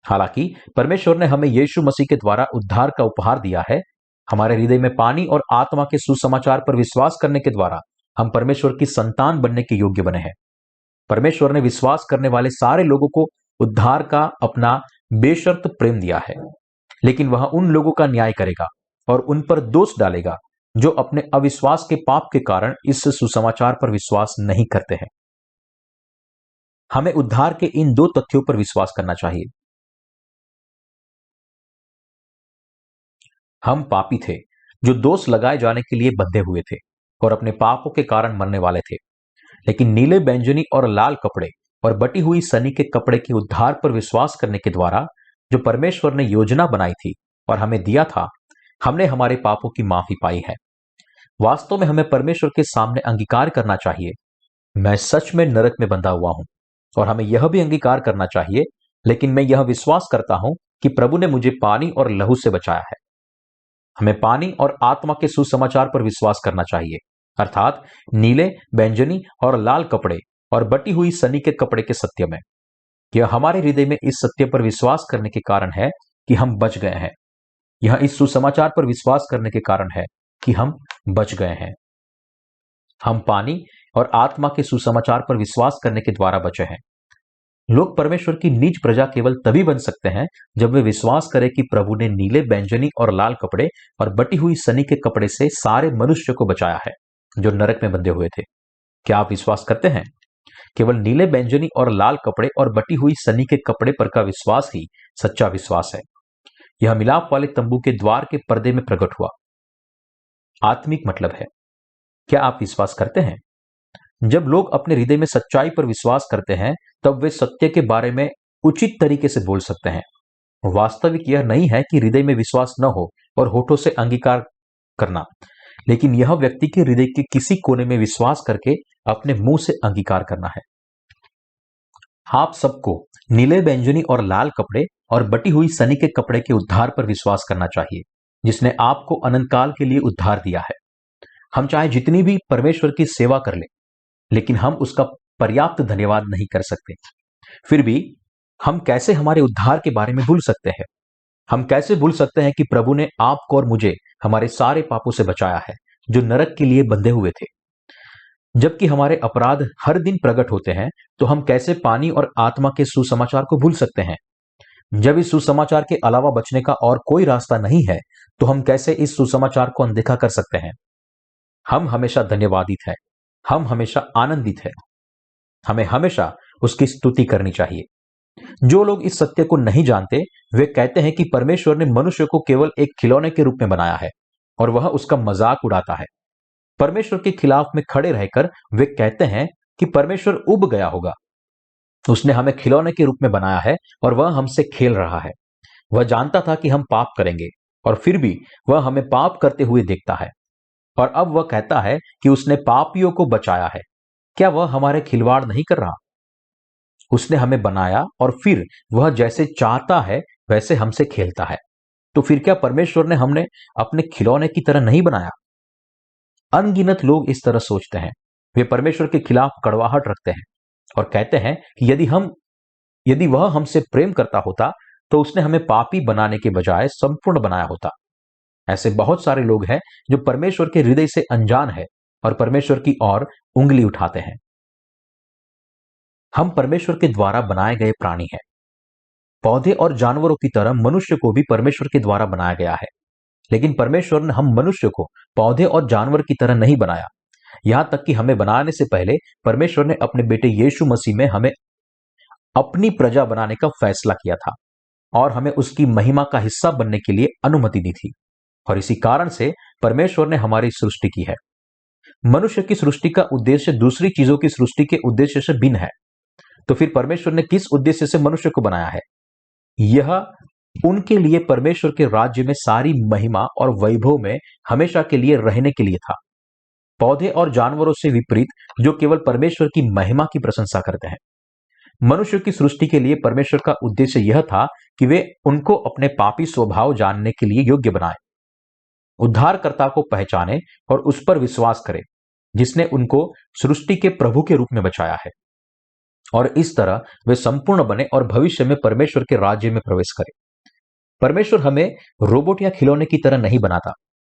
हालांकि परमेश्वर ने हमें यीशु मसीह के द्वारा उद्धार का उपहार दिया है। हमारे हृदय में पानी और आत्मा के सुसमाचार पर विश्वास करने के द्वारा हम परमेश्वर की संतान बनने के योग्य बने हैं। परमेश्वर ने विश्वास करने वाले सारे लोगों को उद्धार का अपना बेशर्त प्रेम दिया है, लेकिन वह उन लोगों का न्याय करेगा और उन पर दोष डालेगा जो अपने अविश्वास के पाप के कारण इस सुसमाचार पर विश्वास नहीं करते हैं। हमें उद्धार के इन दो तथ्यों पर विश्वास करना चाहिए। हम पापी थे जो दोष लगाए जाने के लिए बंधे हुए थे और अपने पापों के कारण मरने वाले थे, लेकिन नीले, बैंगनी और लाल कपड़े और बटी हुई सनी के कपड़े के उद्धार पर विश्वास करने के द्वारा जो परमेश्वर ने योजना बनाई थी और हमें दिया था, हमने हमारे पापों की माफी पाई है। वास्तव में हमें परमेश्वर के सामने अंगीकार करना चाहिए, मैं सच में नरक में बंधा हुआ हूं, और हमें यह भी अंगीकार करना चाहिए, लेकिन मैं यह विश्वास करता हूं कि प्रभु ने मुझे पानी और लहू से बचाया है। हमें पानी और आत्मा के सुसमाचार पर विश्वास करना चाहिए, अर्थात नीले, बैंगनी और लाल कपड़े और बटी हुई सनी के कपड़े के सत्य में। यह हमारे हृदय में इस सत्य पर विश्वास करने के कारण है कि हम बच गए हैं। यह इस सुसमाचार पर विश्वास करने के कारण है कि हम बच गए हैं। हम पानी और आत्मा के सुसमाचार पर विश्वास करने के द्वारा बचे हैं। लोग परमेश्वर की नीच प्रजा केवल तभी बन सकते हैं जब वे विश्वास करें कि प्रभु ने नीले, बैंगनी और लाल कपड़े और बटी हुई सनी के कपड़े से सारे मनुष्य को बचाया है जो नरक में बंधे हुए थे। क्या आप विश्वास करते हैं? केवल नीले, बैंगनी और लाल कपड़े और बटी हुई सनी के कपड़े पर का विश्वास ही सच्चा विश्वास है। यह मिलाप वाले तंबू के द्वार के पर्दे में प्रकट हुआ। आत्मिक मतलब है, क्या आप विश्वास करते हैं? जब लोग अपने हृदय में सच्चाई पर विश्वास करते हैं तब वे सत्य के बारे में उचित तरीके से बोल सकते हैं। वास्तविक यह नहीं है कि हृदय में विश्वास न हो और होठों से अंगीकार करना, लेकिन यह व्यक्ति के हृदय के किसी कोने में विश्वास करके अपने मुंह से अंगीकार करना है। आप सबको नीले, बैंगनी और लाल कपड़े और बटी हुई सनी के कपड़े के उद्धार पर विश्वास करना चाहिए, जिसने आपको अनंत काल के लिए उद्धार दिया है। हम चाहे जितनी भी परमेश्वर की सेवा कर लें, लेकिन हम उसका पर्याप्त धन्यवाद नहीं कर सकते। फिर भी हम कैसे हमारे उद्धार के बारे में भूल सकते हैं? हम कैसे भूल सकते हैं कि प्रभु ने आपको और मुझे हमारे सारे पापों से बचाया है जो नरक के लिए बंधे हुए थे? जबकि हमारे अपराध हर दिन प्रकट होते हैं, तो हम कैसे पानी और आत्मा के सुसमाचार को भूल सकते हैं? जब इस सुसमाचार के अलावा बचने का और कोई रास्ता नहीं है, तो हम कैसे इस सुसमाचार को अनदेखा कर सकते हैं? हम हमेशा धन्यवादित हैं, हम हमेशा आनंदित हैं, हमें हमेशा उसकी स्तुति करनी चाहिए। जो लोग इस सत्य को नहीं जानते, वे कहते हैं कि परमेश्वर ने मनुष्य को केवल एक खिलौने के रूप में बनाया है और वह उसका मजाक उड़ाता है। परमेश्वर के खिलाफ में खड़े रहकर वे कहते हैं कि परमेश्वर उब गया होगा, उसने हमें खिलौने के रूप में बनाया है और वह हमसे खेल रहा है। वह जानता था कि हम पाप करेंगे और फिर भी वह हमें पाप करते हुए देखता है, और अब वह कहता है कि उसने पापियों को बचाया है। क्या वह हमारे खिलवाड़ नहीं कर रहा? उसने हमें बनाया और फिर वह जैसे चाहता है वैसे हमसे खेलता है। तो फिर क्या परमेश्वर ने हमने अपने खिलौने की तरह नहीं बनाया? अनगिनत लोग इस तरह सोचते हैं। वे परमेश्वर के खिलाफ कड़वाहट रखते हैं और कहते हैं कि यदि वह हमसे प्रेम करता होता तो उसने हमें पापी बनाने के बजाय संपूर्ण बनाया होता। ऐसे बहुत सारे लोग हैं जो परमेश्वर के हृदय से अनजान है और परमेश्वर की ओर उंगली उठाते हैं। हम परमेश्वर के द्वारा बनाए गए प्राणी हैं। पौधे और जानवरों की तरह मनुष्य को भी परमेश्वर के द्वारा बनाया गया है, लेकिन परमेश्वर ने हम मनुष्य को पौधे और जानवर की तरह नहीं बनाया। यहां तक कि हमें बनाने से पहले परमेश्वर ने अपने बेटे यीशु मसीह में हमें अपनी प्रजा बनाने का फैसला किया था और हमें उसकी महिमा का हिस्सा बनने के लिए अनुमति दी थी, और इसी कारण से परमेश्वर ने हमारी सृष्टि की है। मनुष्य की सृष्टि का उद्देश्य दूसरी चीजों की सृष्टि के उद्देश्य से भिन्न है, तो फिर परमेश्वर ने किस उद्देश्य से मनुष्य को बनाया है? यह उनके लिए परमेश्वर के राज्य में सारी महिमा और वैभव में हमेशा के लिए रहने के लिए था। पौधे और जानवरों से विपरीत, जो केवल परमेश्वर की महिमा की प्रशंसा करते हैं। मनुष्य की सृष्टि के लिए परमेश्वर का उद्देश्य यह था कि वे उनको अपने पापी स्वभाव जानने के लिए योग्य बनाए, उद्धारकर्ता को पहचाने और उस पर विश्वास करें जिसने उनको सृष्टि के प्रभु के रूप में बचाया है, और इस तरह वे संपूर्ण बने और भविष्य में परमेश्वर के राज्य में प्रवेश करें। परमेश्वर हमें रोबोट या खिलौने की तरह नहीं बनाता,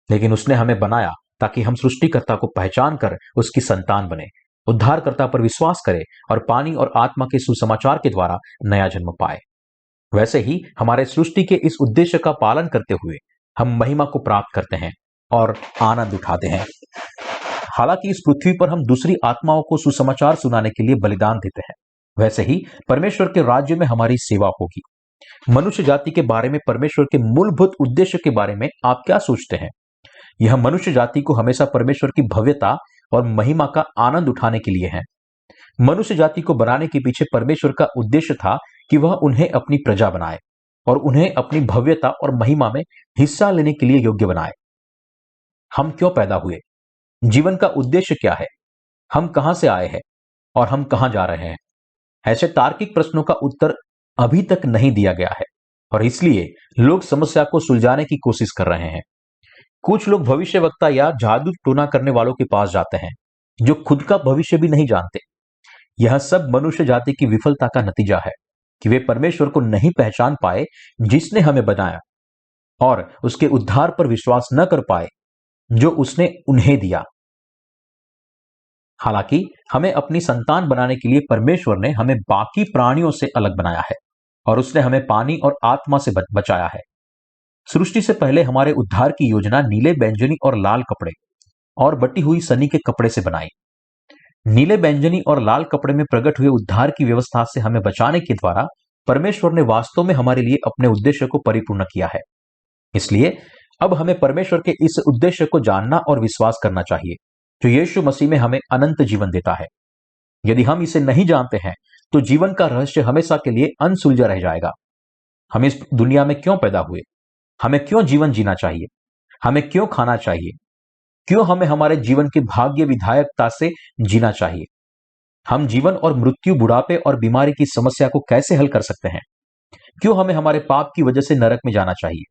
लेकिन उसने हमें बनाया ताकि हम सृष्टिकर्ता को पहचान कर उसकी संतान बने, उद्धारकर्ता पर विश्वास करें और पानी और आत्मा के सुसमाचार के द्वारा नया जन्म पाए। वैसे ही हमारे सृष्टि के इस उद्देश्य का पालन करते हुए हम महिमा को प्राप्त करते हैं और आनंद उठाते हैं। हालांकि इस पृथ्वी पर हम दूसरी आत्माओं को सुसमाचार सुनाने के लिए बलिदान देते हैं, वैसे ही परमेश्वर के राज्य में हमारी सेवा होगी। मनुष्य जाति के बारे में परमेश्वर के मूलभूत उद्देश्य के बारे में आप क्या सोचते हैं? यह मनुष्य जाति को हमेशा परमेश्वर की भव्यता और महिमा का आनंद उठाने के लिए है। मनुष्य जाति को बनाने के पीछे परमेश्वर का उद्देश्य था कि वह उन्हें अपनी प्रजा बनाए और उन्हें अपनी भव्यता और महिमा में हिस्सा लेने के लिए योग्य बनाए। हम क्यों पैदा हुए? जीवन का उद्देश्य क्या है? हम कहां से आए हैं और हम कहां जा रहे हैं? ऐसे तार्किक प्रश्नों का उत्तर अभी तक नहीं दिया गया है, और इसलिए लोग समस्या को सुलझाने की कोशिश कर रहे हैं। कुछ लोग भविष्यवक्ता या जादू टोना करने वालों के पास जाते हैं, जो खुद का भविष्य भी नहीं जानते। यह सब मनुष्य जाति की विफलता का नतीजा है कि वे परमेश्वर को नहीं पहचान पाए जिसने हमें बनाया, और उसके उद्धार पर विश्वास न कर पाए जो उसने उन्हें दिया। हालांकि हमें अपनी संतान बनाने के लिए परमेश्वर ने हमें बाकी प्राणियों से अलग बनाया है, और उसने हमें पानी और आत्मा से बचाया है। सृष्टि से पहले हमारे उद्धार की योजना नीले, बैंगनी और लाल कपड़े और बटी हुई सनी के कपड़े से बनाई। नीले, बैंगनी और लाल कपड़े में प्रकट हुए उद्धार की व्यवस्था से हमें बचाने के द्वारा परमेश्वर ने वास्तव में हमारे लिए अपने उद्देश्य को परिपूर्ण किया है। इसलिए अब हमें परमेश्वर के इस उद्देश्य को जानना और विश्वास करना चाहिए, जो यीशु मसीह में हमें अनंत जीवन देता है। यदि हम इसे नहीं जानते हैं तो जीवन का रहस्य हमेशा के लिए अनसुलझा रह जाएगा। हम इस दुनिया में क्यों पैदा हुए? हमें क्यों जीवन जीना चाहिए? हमें क्यों खाना चाहिए? क्यों हमें हमारे जीवन की भाग्य विधायकता से जीना चाहिए? हम जीवन और मृत्यु, बुढ़ापे और बीमारी की समस्या को कैसे हल कर सकते हैं? क्यों हमें हमारे पाप की वजह से नरक में जाना चाहिए?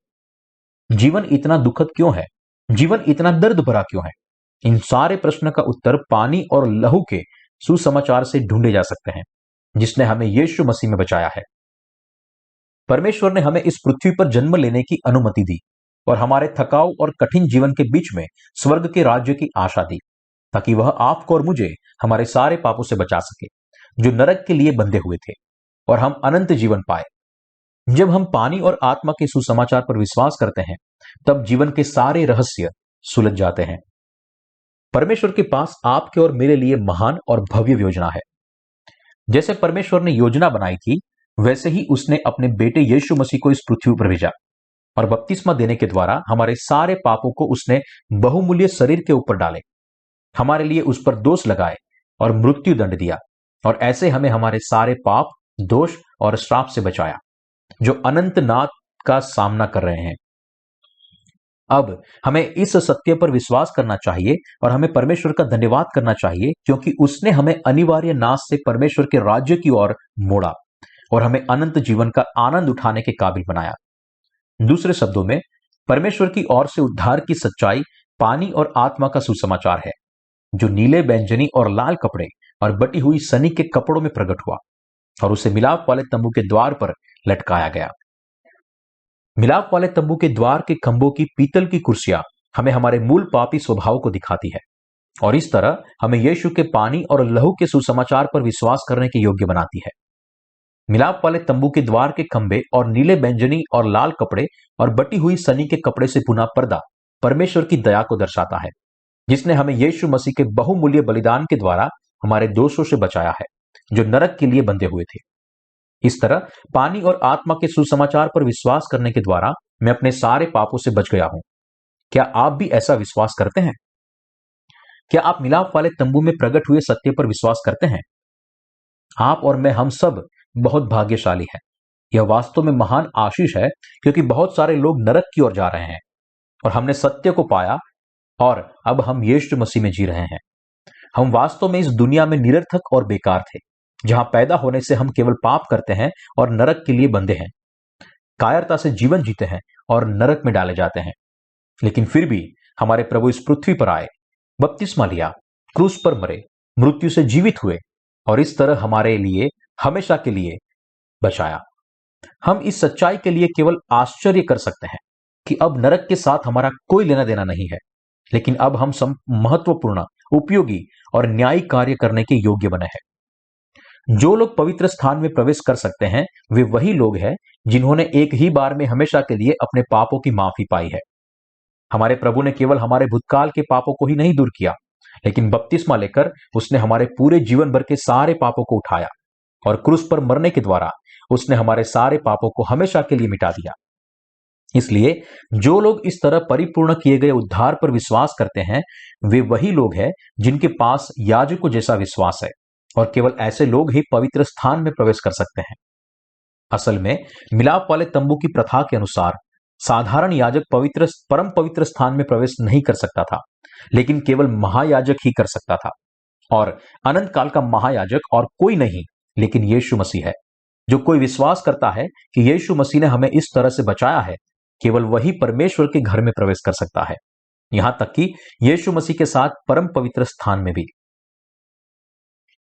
जीवन इतना दुखद क्यों है? जीवन इतना दर्द भरा क्यों है? इन सारे प्रश्न का उत्तर पानी और लहू के सुसमाचार से ढूंढे जा सकते हैं, जिसने हमें यीशु मसीह में बचाया है। परमेश्वर ने हमें इस पृथ्वी पर जन्म लेने की अनुमति दी और हमारे थकाऊ और कठिन जीवन के बीच में स्वर्ग के राज्य की आशा दी, ताकि वह आपको और मुझे हमारे सारे पापों से बचा सके, जो नरक के लिए बंधे हुए थे, और हम अनंत जीवन पाए। जब हम पानी और आत्मा के सुसमाचार पर विश्वास करते हैं, तब जीवन के सारे रहस्य सुलझ जाते हैं। परमेश्वर के पास आपके और मेरे लिए महान और भव्य योजना है। जैसे परमेश्वर ने योजना बनाई थी, वैसे ही उसने अपने बेटे यीशु मसीह को इस पृथ्वी पर भेजा, और बपतिस्मा देने के द्वारा हमारे सारे पापों को उसने बहुमूल्य शरीर के ऊपर डाले, हमारे लिए उस पर दोष लगाए और मृत्यु दंड दिया, और ऐसे हमें हमारे सारे पाप, दोष और श्राप से बचाया, जो अनंत नाथ का सामना कर रहे हैं। अब हमें इस सत्य पर विश्वास करना चाहिए और हमें परमेश्वर का धन्यवाद करना चाहिए, क्योंकि उसने हमें अनिवार्य नाश से परमेश्वर के राज्य की ओर मोड़ा और हमें अनंत जीवन का आनंद उठाने के काबिल बनाया। दूसरे शब्दों में, परमेश्वर की ओर से उद्धार की सच्चाई पानी और आत्मा का सुसमाचार है, जो नीले, बैंगनी और लाल कपड़े और बटी हुई सनी के कपड़ों में प्रकट हुआ और उसे मिलाप वाले तंबू के द्वार पर लटकाया गया। मिलाप वाले तंबू के द्वार के खंभों की पीतल की कुर्सियां हमें हमारे मूल पापी स्वभाव को दिखाती है, और इस तरह हमें यीशु के पानी और लहू के सुसमाचार पर विश्वास करने के योग्य बनाती है। मिलाप वाले तंबू के द्वार के खंभे और नीले, बैंगनी और लाल कपड़े और बटी हुई सनी के कपड़े से बुना पर्दा परमेश्वर की दया को दर्शाता है, जिसने हमें यीशु मसीह के बहुमूल्य बलिदान के द्वारा हमारे दोषों से बचाया है, जो नरक के लिए बंधे हुए थे। इस तरह पानी और आत्मा के सुसमाचार पर विश्वास करने के द्वारा मैं अपने सारे पापों से बच गया हूं। क्या आप भी ऐसा विश्वास करते हैं? क्या आप मिलाप वाले तंबू में प्रकट हुए सत्य पर विश्वास करते हैं? आप और मैं, हम सब बहुत भाग्यशाली हैं। यह वास्तव में महान आशीष है, क्योंकि बहुत सारे लोग नरक की ओर जा रहे हैं और हमने सत्य को पाया और अब हम यीशु मसीह में जी रहे हैं। हम वास्तव में इस दुनिया में निरर्थक और बेकार थे, जहां पैदा होने से हम केवल पाप करते हैं और नरक के लिए बंधे हैं, कायरता से जीवन जीते हैं और नरक में डाले जाते हैं। लेकिन फिर भी हमारे प्रभु इस पृथ्वी पर आए, बपतिस्मा लिया, क्रूस पर मरे, मृत्यु से जीवित हुए और इस तरह हमारे लिए हमेशा के लिए बचाया। हम इस सच्चाई के लिए केवल आश्चर्य कर सकते हैं कि अब नरक के साथ हमारा कोई लेना देना नहीं है, लेकिन अब हम महत्वपूर्ण, उपयोगी और न्यायी कार्य करने के योग्य बने हैं। जो लोग पवित्र स्थान में प्रवेश कर सकते हैं, वे वही लोग हैं जिन्होंने एक ही बार में हमेशा के लिए अपने पापों की माफी पाई है। हमारे प्रभु ने केवल हमारे भूतकाल के पापों को ही नहीं दूर किया, लेकिन बपतिस्मा लेकर उसने हमारे पूरे जीवन भर के सारे पापों को उठाया और क्रूस पर मरने के द्वारा उसने हमारे सारे पापों को हमेशा के लिए मिटा दिया। इसलिए जो लोग इस तरह परिपूर्ण किए गए उद्धार पर विश्वास करते हैं, वे वही लोग हैं जिनके पास याजकों जैसा विश्वास है, और केवल ऐसे लोग ही पवित्र स्थान में प्रवेश कर सकते हैं। असल में मिलाप वाले तंबू की प्रथा के अनुसार साधारण याजक परम पवित्र स्थान में प्रवेश नहीं कर सकता था, लेकिन केवल महायाजक ही कर सकता था। और अनंत काल का महायाजक और कोई नहीं लेकिन यीशु मसीह है। जो कोई विश्वास करता है कि यीशु मसीह ने हमें इस तरह से बचाया है, केवल वही परमेश्वर के घर में प्रवेश कर सकता है, यहां तक कि यीशु मसीह के साथ परम पवित्र स्थान में भी।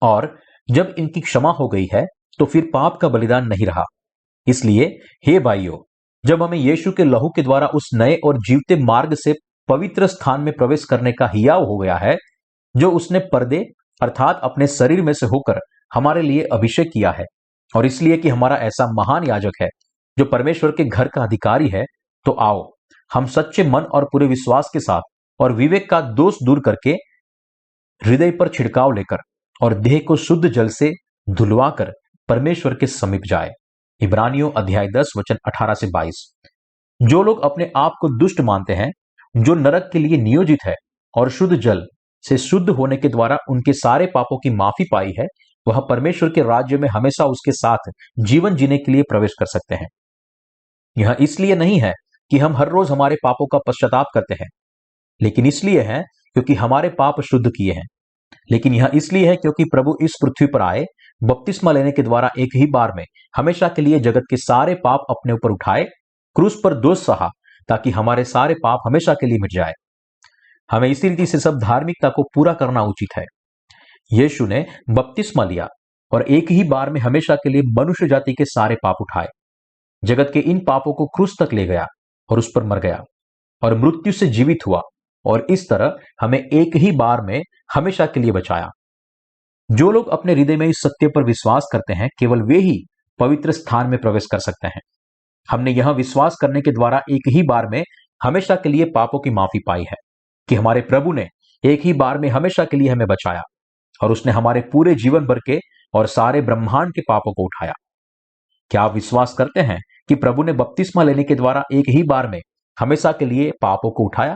और जब इनकी क्षमा हो गई है, तो फिर पाप का बलिदान नहीं रहा। इसलिए हे भाइयों, जब हमें यीशु के लहू के द्वारा उस नए और जीवते मार्ग से पवित्र स्थान में प्रवेश करने का हियाव हो गया है, जो उसने पर्दे अर्थात अपने शरीर में से होकर हमारे लिए अभिषेक किया है, और इसलिए कि हमारा ऐसा महान याजक है जो परमेश्वर के घर का अधिकारी है, तो आओ हम सच्चे मन और पूरे विश्वास के साथ और विवेक का दोष दूर करके हृदय पर छिड़काव लेकर और देह को शुद्ध जल से धुलवाकर परमेश्वर के समीप जाए। इब्रानियों अध्याय 10 वचन 18 से 22। जो लोग अपने आप को दुष्ट मानते हैं, जो नरक के लिए नियोजित है और शुद्ध जल से शुद्ध होने के द्वारा उनके सारे पापों की माफी पाई है, वह परमेश्वर के राज्य में हमेशा उसके साथ जीवन जीने के लिए प्रवेश कर सकते हैं। यह इसलिए नहीं है कि हम हर रोज हमारे पापों का पश्चाताप करते हैं, लेकिन इसलिए है क्योंकि हमारे पाप शुद्ध किए हैं। लेकिन यह इसलिए है क्योंकि प्रभु इस पृथ्वी पर आए, बपतिस्मा लेने के द्वारा एक ही बार में हमेशा के लिए जगत के सारे पाप अपने ऊपर उठाए, क्रूस पर दोष सहा, ताकि हमारे सारे पाप हमेशा के लिए मिट जाए। हमें इसी रीति से सब धार्मिकता को पूरा करना उचित है। यीशु ने बपतिस्मा लिया और एक ही बार में हमेशा के लिए मनुष्य जाति के सारे पाप उठाए, जगत के इन पापों को क्रूस तक ले गया और उस पर मर गया और मृत्यु से जीवित हुआ, और इस तरह हमें एक ही बार में हमेशा के लिए बचाया। जो लोग अपने हृदय में इस सत्य पर विश्वास करते हैं, केवल वे ही पवित्र स्थान में प्रवेश कर सकते हैं। हमने यह विश्वास करने के द्वारा एक ही बार में हमेशा के लिए पापों की माफी पाई है कि हमारे प्रभु ने एक ही बार में हमेशा के लिए हमें बचाया और उसने हमारे पूरे जीवन भर के और सारे ब्रह्मांड के पापों को उठाया। क्या आप विश्वास करते हैं कि प्रभु ने बपतिस्मा लेने के द्वारा एक ही बार में हमेशा के लिए पापों को उठाया?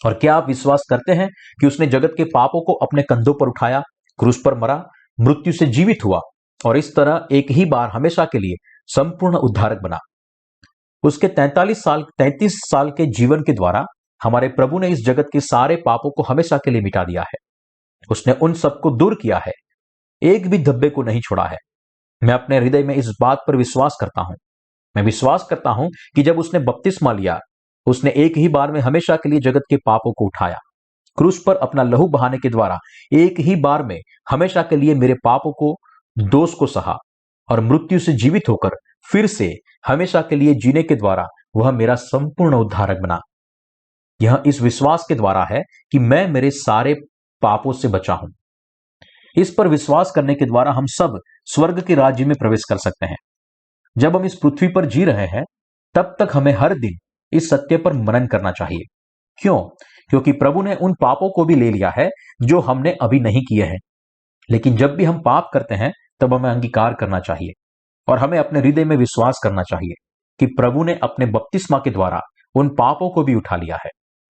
और क्या आप विश्वास करते हैं कि उसने जगत के पापों को अपने कंधों पर उठाया, क्रूस पर मरा, मृत्यु से जीवित हुआ और इस तरह एक ही बार हमेशा के लिए संपूर्ण उद्धारक बना? उसके 33 साल के जीवन के द्वारा हमारे प्रभु ने इस जगत के सारे पापों को हमेशा के लिए मिटा दिया है। उसने उन सबको दूर किया है, एक भी धब्बे को नहीं छोड़ा है। मैं अपने हृदय में इस बात पर विश्वास करता हूं। मैं विश्वास करता हूं कि जब उसने बपतिस्मा लिया, उसने एक ही बार में हमेशा के लिए जगत के पापों को उठाया, क्रूस पर अपना लहू बहाने के द्वारा एक ही बार में हमेशा के लिए मेरे पापों को, दोष को सहा और मृत्यु से जीवित होकर फिर से हमेशा के लिए जीने के द्वारा वह मेरा संपूर्ण उद्धारक बना। यह इस विश्वास के द्वारा है कि मैं मेरे सारे पापों से बचा हूं। इस पर विश्वास करने के द्वारा हम सब स्वर्ग के राज्य में प्रवेश कर सकते हैं। जब हम इस पृथ्वी पर जी रहे हैं, तब तक हमें हर दिन इस सत्य पर मनन करना चाहिए। क्यों? क्योंकि प्रभु ने उन पापों को भी ले लिया है जो हमने अभी नहीं किए हैं। लेकिन जब भी हम पाप करते हैं, तब हमें अंगीकार करना चाहिए और हमें अपने हृदय में विश्वास करना चाहिए कि प्रभु ने अपने बपतिस्मा के द्वारा उन पापों को भी उठा लिया है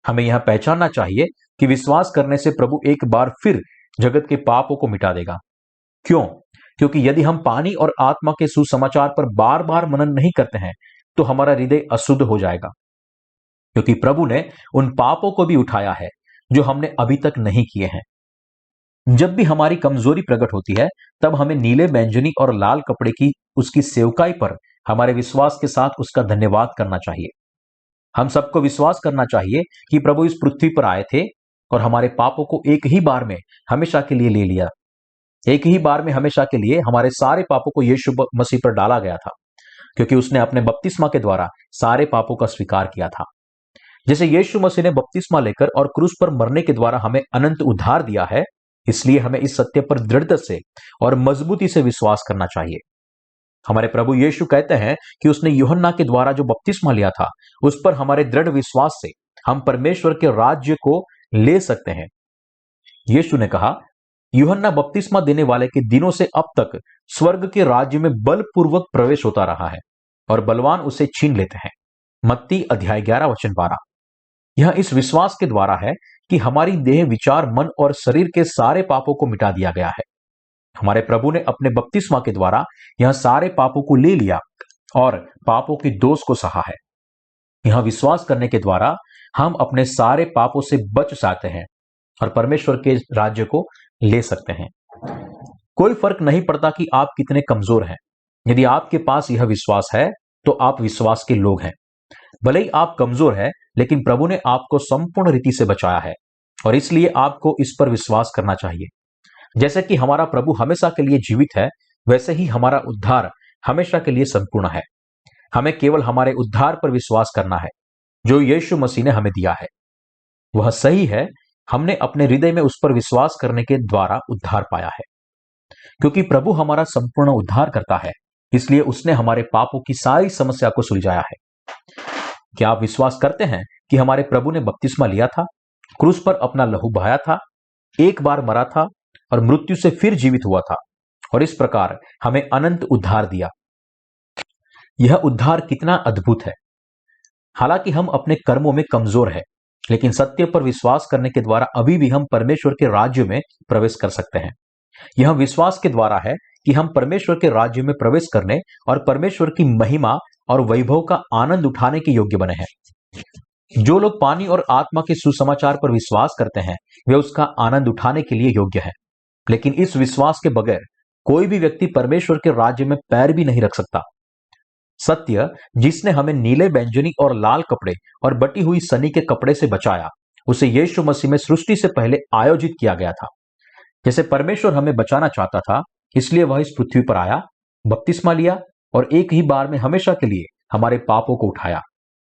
हमें यह पहचानना चाहिए कि विश्वास करने से प्रभु एक बार फिर जगत के पापों को मिटा देगा। क्यों? क्योंकि यदि हम पानी और आत्मा के सुसमाचार पर बार बार मनन नहीं करते हैं तो हमारा हृदय अशुद्ध हो जाएगा, क्योंकि प्रभु ने उन पापों को भी उठाया है जो हमने अभी तक नहीं किए हैं। जब भी हमारी कमजोरी प्रकट होती है तब हमें नीले बैंजनी और लाल कपड़े की उसकी सेवकाई पर हमारे विश्वास के साथ उसका धन्यवाद करना चाहिए। हम सबको विश्वास करना चाहिए कि प्रभु इस पृथ्वी पर आए थे और हमारे पापों को एक ही बार में हमेशा के लिए ले लिया। एक ही बार में हमेशा के लिए हमारे सारे पापों को यीशु मसीह पर डाला गया था, क्योंकि उसने अपने बपतिस्मा के द्वारा सारे पापों का स्वीकार किया था। जैसे यीशु मसीह ने बपतिस्मा लेकर और क्रूस पर मरने के द्वारा हमें अनंत उद्धार दिया है, इसलिए हमें इस सत्य पर दृढ़ता से और मजबूती से विश्वास करना चाहिए। हमारे प्रभु यीशु कहते हैं कि उसने यूहन्ना के द्वारा जो बपतिस्मा लिया था उस पर हमारे दृढ़ विश्वास से हम परमेश्वर के राज्य को ले सकते हैं। यीशु ने कहा, यूहन्ना बपतिस्मा देने वाले के दिनों से अब तक स्वर्ग के राज्य में बलपूर्वक प्रवेश होता रहा है और बलवान उसे छीन लेते हैं। मत्ती अध्याय 11 वचन 12। यह इस विश्वास के द्वारा है कि हमारी देह, विचार, मन और शरीर के सारे पापों को मिटा दिया गया है। हमारे प्रभु ने अपने बपतिस्मा के द्वारा यह सारे पापों को ले लिया और पापों के दोष को सहा है। यह विश्वास करने के द्वारा हम अपने सारे पापों से बच जाते हैं और परमेश्वर के राज्य को ले सकते हैं। कोई फर्क नहीं पड़ता कि आप कितने कमजोर हैं। यदि आपके पास यह विश्वास है तो आप विश्वास के लोग हैं। भले ही आप कमजोर हैं, लेकिन प्रभु ने आपको संपूर्ण रीति से बचाया है और इसलिए आपको इस पर विश्वास करना चाहिए। जैसे कि हमारा प्रभु हमेशा के लिए जीवित है, वैसे ही हमारा उद्धार हमेशा के लिए संपूर्ण है। हमें केवल हमारे उद्धार पर विश्वास करना है जो यीशु मसीह ने हमें दिया है। वह सही है। हमने अपने हृदय में उस पर विश्वास करने के द्वारा उद्धार पाया है। क्योंकि प्रभु हमारा संपूर्ण उद्धार करता है, इसलिए उसने हमारे पापों की सारी समस्या को सुलझाया है। क्या आप विश्वास करते हैं कि हमारे प्रभु ने बपतिस्मा लिया था, क्रूस पर अपना लहू बहाया था, एक बार मरा था और मृत्यु से फिर जीवित हुआ था और इस प्रकार हमें अनंत उद्धार दिया? यह उद्धार कितना अद्भुत है। हालांकि हम अपने कर्मों में कमजोर हैं, लेकिन सत्य पर विश्वास करने के द्वारा अभी भी हम परमेश्वर के राज्य में प्रवेश कर सकते हैं। यह विश्वास के द्वारा है कि हम परमेश्वर के राज्य में प्रवेश करने और परमेश्वर की महिमा और वैभव का आनंद उठाने के योग्य बने हैं। जो लोग पानी और आत्मा के सुसमाचार पर विश्वास करते हैं वे उसका आनंद उठाने के लिए योग्य हैं। लेकिन इस विश्वास के बगैर कोई भी व्यक्ति परमेश्वर के राज्य में पैर भी नहीं रख सकता। सत्य जिसने हमें नीले, बैंजनी और लाल कपड़े और बटी हुई सनी के कपड़े से बचाया, उसे यीशु मसीह में सृष्टि से पहले आयोजित किया गया था। जैसे परमेश्वर हमें बचाना चाहता था, इसलिए वह इस पृथ्वी पर आया, बपतिस्मा लिया और एक ही बार में हमेशा के लिए हमारे पापों को उठाया।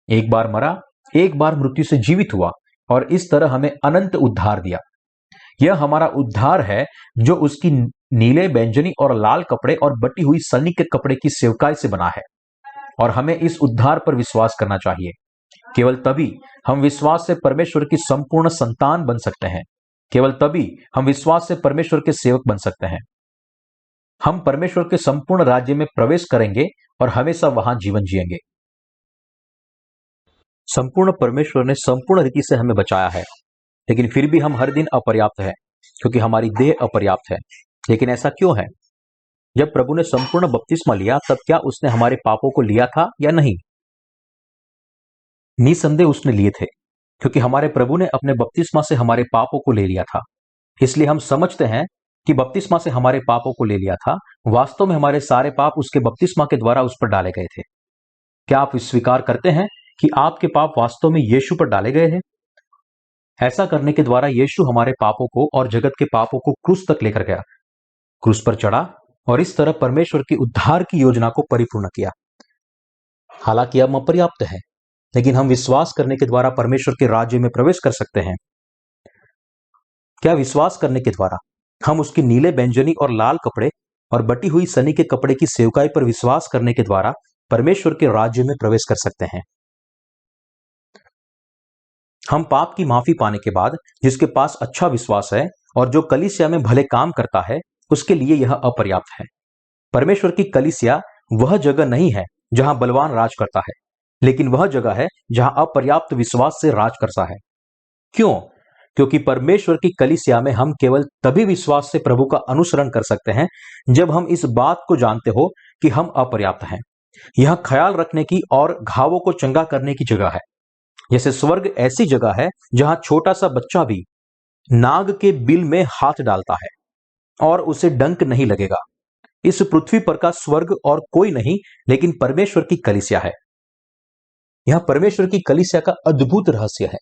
एक बार मरा, एक बार मृत्यु से जीवित हुआ और इस तरह हमें अनंत उद्धार दिया। यह हमारा उद्धार है जो उसकी नीले, बैंजनी और लाल कपड़े और बटी हुई सनी के कपड़े की सेवकाई से बना है और हमें इस उद्धार पर विश्वास करना चाहिए। केवल तभी हम विश्वास से परमेश्वर की संपूर्ण संतान बन सकते हैं। केवल तभी हम विश्वास से परमेश्वर के सेवक बन सकते हैं। हम परमेश्वर के संपूर्ण राज्य में प्रवेश करेंगे और हमेशा वहां जीवन जिएंगे। संपूर्ण परमेश्वर ने संपूर्ण रीति से हमें बचाया है, लेकिन फिर भी हम हर दिन अपर्याप्त है, क्योंकि हमारी देह अपर्याप्त है। लेकिन ऐसा क्यों है? जब प्रभु ने संपूर्ण बपतिस्मा लिया तब क्या उसने हमारे पापों को लिया था या नहीं? निसंदेह उसने लिए थे, क्योंकि हमारे प्रभु ने अपने बपतिस्मा से हमारे पापों को ले लिया था। इसलिए हम समझते हैं कि बपतिस्मा से हमारे पापों को ले लिया था। वास्तव में हमारे सारे पाप उसके बपतिस्मा के द्वारा उस पर डाले गए थे। क्या आप स्वीकार करते हैं कि आपके पाप वास्तव में यीशु पर डाले गए हैं? ऐसा करने के द्वारा यीशु हमारे पापों को और जगत के पापों को क्रूस तक लेकर गया, क्रूस पर चढ़ा और इस तरह परमेश्वर की उद्धार की योजना को परिपूर्ण किया। हालांकि हम अपर्याप्त हैं, लेकिन हम विश्वास करने के द्वारा परमेश्वर के राज्य में प्रवेश कर सकते हैं। क्या विश्वास करने के द्वारा हम उसके नीले, बैंजनी और लाल कपड़े और बटी हुई सनी के कपड़े की सेवकाई पर विश्वास करने के द्वारा परमेश्वर के राज्य में प्रवेश कर सकते हैं? हम पाप की माफी पाने के बाद जिसके पास अच्छा विश्वास है और जो कलीसिया में भले काम करता है, उसके लिए यह अपर्याप्त है। परमेश्वर की कलीसिया वह जगह नहीं है जहां बलवान राज करता है, लेकिन वह जगह है जहां अपर्याप्त विश्वास से राज करता है। क्यों? क्योंकि परमेश्वर की कलीसिया में हम केवल तभी विश्वास से प्रभु का अनुसरण कर सकते हैं जब हम इस बात को जानते हो कि हम अपर्याप्त हैं। यह ख्याल रखने की और घावों को चंगा करने की जगह है। जैसे स्वर्ग ऐसी जगह है जहां छोटा सा बच्चा भी नाग के बिल में हाथ डालता है और उसे डंक नहीं लगेगा। इस पृथ्वी पर का स्वर्ग और कोई नहीं लेकिन परमेश्वर की कलीसिया है। यह परमेश्वर की कलीसिया का अद्भुत रहस्य है।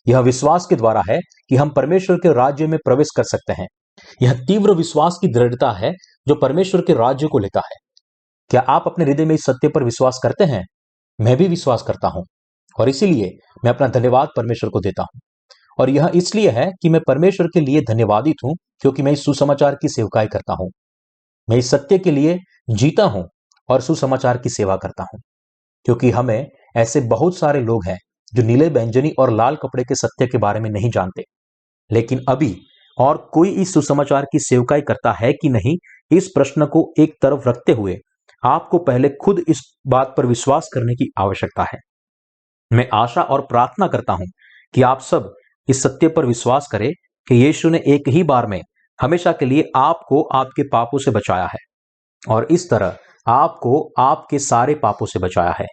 यह विश्वास के द्वारा है कि हम परमेश्वर के राज्य में प्रवेश कर सकते हैं। यह तीव्र विश्वास की दृढ़ता है जो परमेश्वर के राज्य को लेता है। क्या आप अपने हृदय में इस सत्य पर विश्वास करते हैं? मैं भी विश्वास करता हूं और इसीलिए मैं अपना धन्यवाद परमेश्वर को देता हूं। और यह इसलिए है कि मैं परमेश्वर के लिए धन्यवादित हूं क्योंकि मैं इस सुसमाचार की सेवकाई करता हूं। मैं इस सत्य के लिए जीता हूं और सुसमाचार की सेवा करता हूं, क्योंकि हमें ऐसे बहुत सारे लोग हैं जो नीले बैंजनी और लाल कपड़े के सत्य के बारे में नहीं जानते। लेकिन अभी और कोई इस सुसमाचार की सेवकाई करता है कि नहीं, इस प्रश्न को एक तरफ रखते हुए आपको पहले खुद इस बात पर विश्वास करने की आवश्यकता है। मैं आशा और प्रार्थना करता हूं कि आप सब इस सत्य पर विश्वास करें कि यीशु ने एक ही बार में हमेशा के लिए आपको आपके पापों से बचाया है और इस तरह आपको आपके सारे पापों से बचाया है।